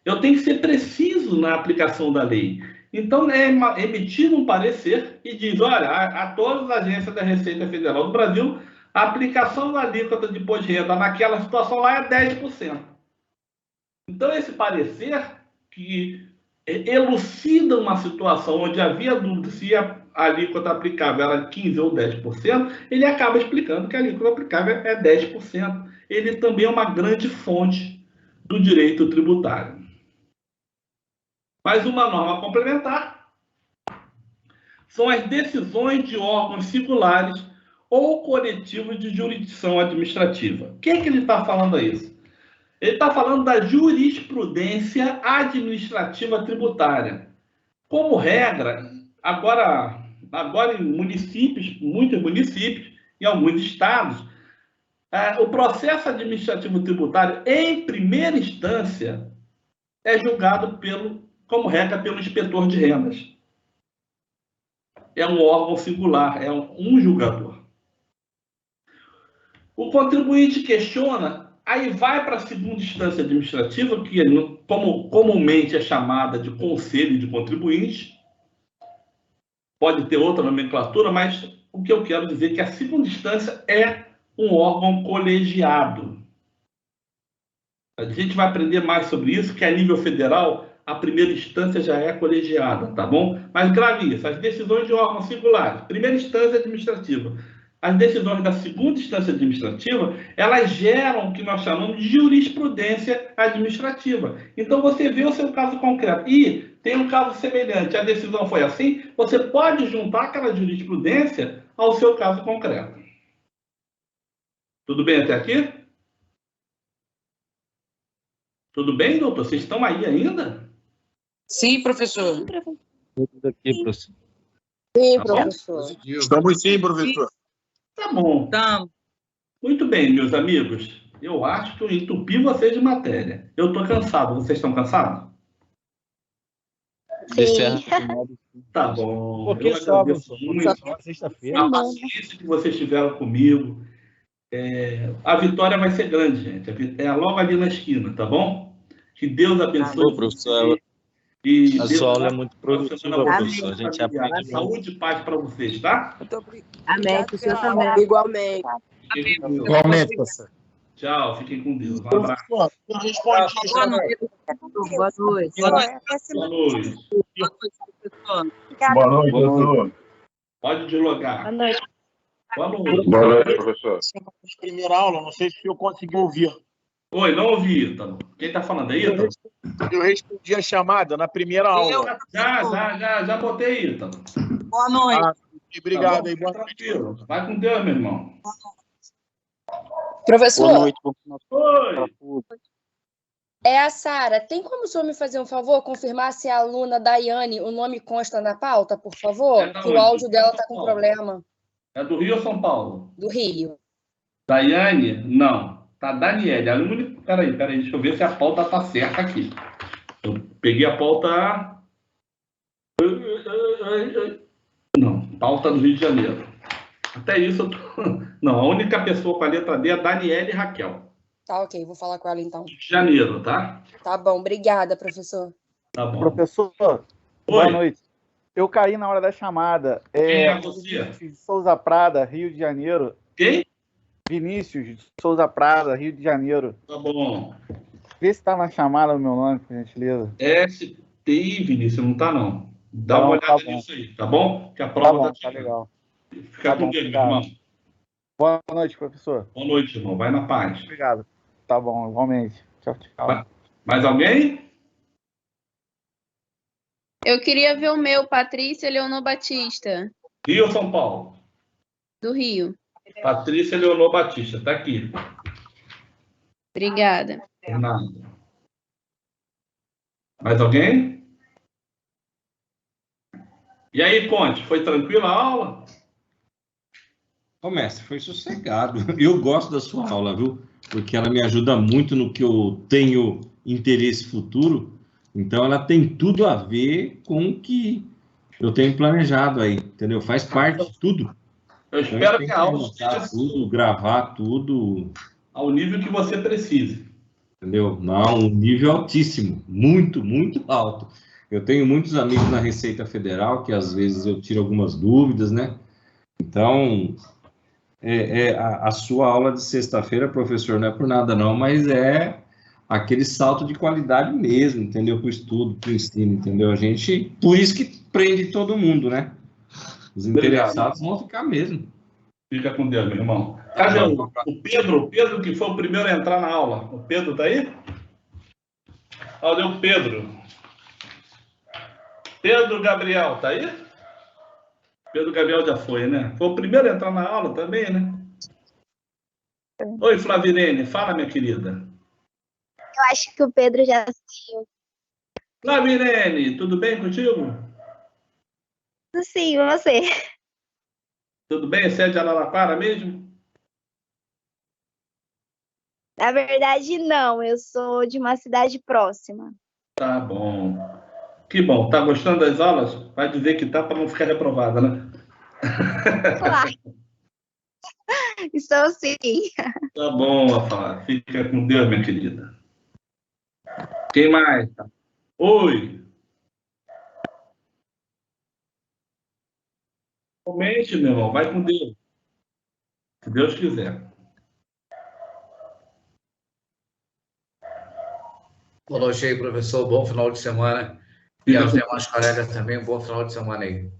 Eu tenho que ser preciso na aplicação da lei. Então, é emitido um parecer e diz, olha, a todas as agências da Receita Federal do Brasil, a aplicação da alíquota de imposto de renda naquela situação lá é 10%. Então, esse parecer que elucida uma situação onde havia dúvida se a alíquota aplicável era 15% ou 10%, ele acaba explicando que a alíquota aplicável é 10%. Ele também é uma grande fonte do direito tributário. Mais uma norma complementar são as decisões de órgãos singulares ou coletivos de jurisdição administrativa. O que ele está falando aí? Ele está falando da jurisprudência administrativa tributária. Como regra, agora em municípios, muitos municípios, em alguns estados, o processo administrativo tributário, em primeira instância, é julgado como regra, pelo inspetor de rendas. É um órgão singular, é um julgador. O contribuinte questiona, aí vai para a segunda instância administrativa, que como comumente é chamada de conselho de contribuinte. Pode ter outra nomenclatura, mas o que eu quero dizer é que a segunda instância é um órgão colegiado. A gente vai aprender mais sobre isso, que a nível federal, a primeira instância já é colegiada, tá bom? Mas grave isso, as decisões de órgãos singulares, primeira instância administrativa, as decisões da segunda instância administrativa, elas geram o que nós chamamos de jurisprudência administrativa. Então, você vê o seu caso concreto e tem um caso semelhante, a decisão foi assim, você pode juntar aquela jurisprudência ao seu caso concreto. Tudo bem até aqui? Tudo bem, doutor? Vocês estão aí ainda? Sim, professor. Tudo aqui, professor. Sim, Tá professor. Estamos sim, professor. Tá bom. Tá. Muito bem, meus amigos. Eu acho que eu entupi vocês de matéria. Eu estou cansado. Vocês estão cansados? Sim. Tá bom. Porque Eu só, agradeço professor. muito Só sexta-feira. a paciência que vocês tiveram comigo. A vitória vai ser grande, gente. É logo ali na esquina, tá bom? Que Deus abençoe. Professor, E a Deus sua aula é dá muito uma produtiva, semana boa. professor. A gente aprende Saúde e paz para vocês, tá? Amém, professor também. Igualmente. Igualmente, professor. Tchau, fiquem com Deus. Um abraço. Boa noite. Boa noite. Boa noite. Boa noite, doutor. Pode deslogar. Boa noite. Boa noite. Boa noite, professor. Primeira aula, não sei se eu consegui ouvir. Oi, não ouvi, Ítalo. Quem está falando aí, Ítalo? Eu respondi a chamada na primeira aula. Já botei, Ítalo. Boa noite. Obrigado Tá aí, bom, boa tranquilo. Vai com Deus, meu irmão. Professor, Boa noite, Oi. é a Sara. Tem como o senhor me fazer um favor? Confirmar se a aluna Daiane, o nome consta na pauta, por favor? da Que o onde? áudio dela está São com Paulo. problema. É do Rio ou São Paulo? Do Rio. Daiane? Não. Tá Daniele. A única... Peraí, deixa eu ver se a pauta tá certa aqui. Eu peguei a pauta... Não, pauta do Rio de Janeiro. Até isso eu tô... Não, a única pessoa com a letra D é Daniele e Raquel. Tá, ok. Vou falar com ela então. Rio de Janeiro, tá? Tá bom. Obrigada, professor. Tá bom. Professor, boa noite. Eu caí na hora da chamada. Quem é você? Vinícius de Souza Prada, Rio de Janeiro. Quem? Vinícius de Souza Prada, Rio de Janeiro. Tá bom. Vê se tá na chamada o meu nome, por gentileza. ST, Vinícius, não tá não. Dá Não, uma tá olhada bom. nisso aí, tá bom? Que a prova Tá bom, tá tá chegando. legal. Fica Tá com bom, Deus, meu obrigado. irmão. Boa noite, professor. Boa noite, irmão. Vai na paz. Obrigado. Tá bom, igualmente. Tchau, tchau. Mais alguém? Eu queria ver o meu, Patrícia Leonor Batista, Rio ou São Paulo? do Rio. Patrícia Leonor Batista, tá aqui. Obrigada. Por nada. Mais alguém? E aí, Conte, foi tranquila a aula? Ô, mestre, foi sossegado. Eu gosto da sua aula, viu? Porque ela me ajuda muito no que eu tenho interesse futuro. Então, ela tem tudo a ver com o que eu tenho planejado aí, entendeu? Faz parte de tudo. Eu espero que a aula esteja tudo, gravar tudo ao nível que você precise. Entendeu? Não, um nível altíssimo, muito, muito alto. Eu tenho muitos amigos na Receita Federal que às vezes eu tiro algumas dúvidas, né? Então, a sua aula de sexta-feira, professor, não é por nada não, mas é aquele salto de qualidade mesmo, entendeu? Para o estudo, para o ensino, entendeu? A gente, por isso que prende todo mundo, né? Os interessados vão ficar mesmo. Fica com Deus, meu irmão. Cadê o Pedro? O Pedro que foi o primeiro a entrar na aula. O Pedro tá aí? Olha o Pedro. Pedro Gabriel, tá aí? Pedro Gabriel já foi, né? Foi o primeiro a entrar na aula também, né? Oi, Flavirene. Fala, minha querida. Eu acho que o Pedro já saiu. Flavirene, tudo bem contigo? Sim, você. Tudo bem? Você é de Araraquara mesmo? Na verdade, não. Eu sou de uma cidade próxima. Tá bom. Que bom. Tá gostando das aulas? Vai dizer que tá para não ficar reprovada, né? Claro. Estou sim. Tá bom, Rafa. Fica com Deus, minha querida. Quem mais? Oi. Comente, meu irmão. Vai com Deus. Se Deus quiser. Boa noite aí, professor. Bom final de semana. E aos demais colegas também, bom final de semana aí.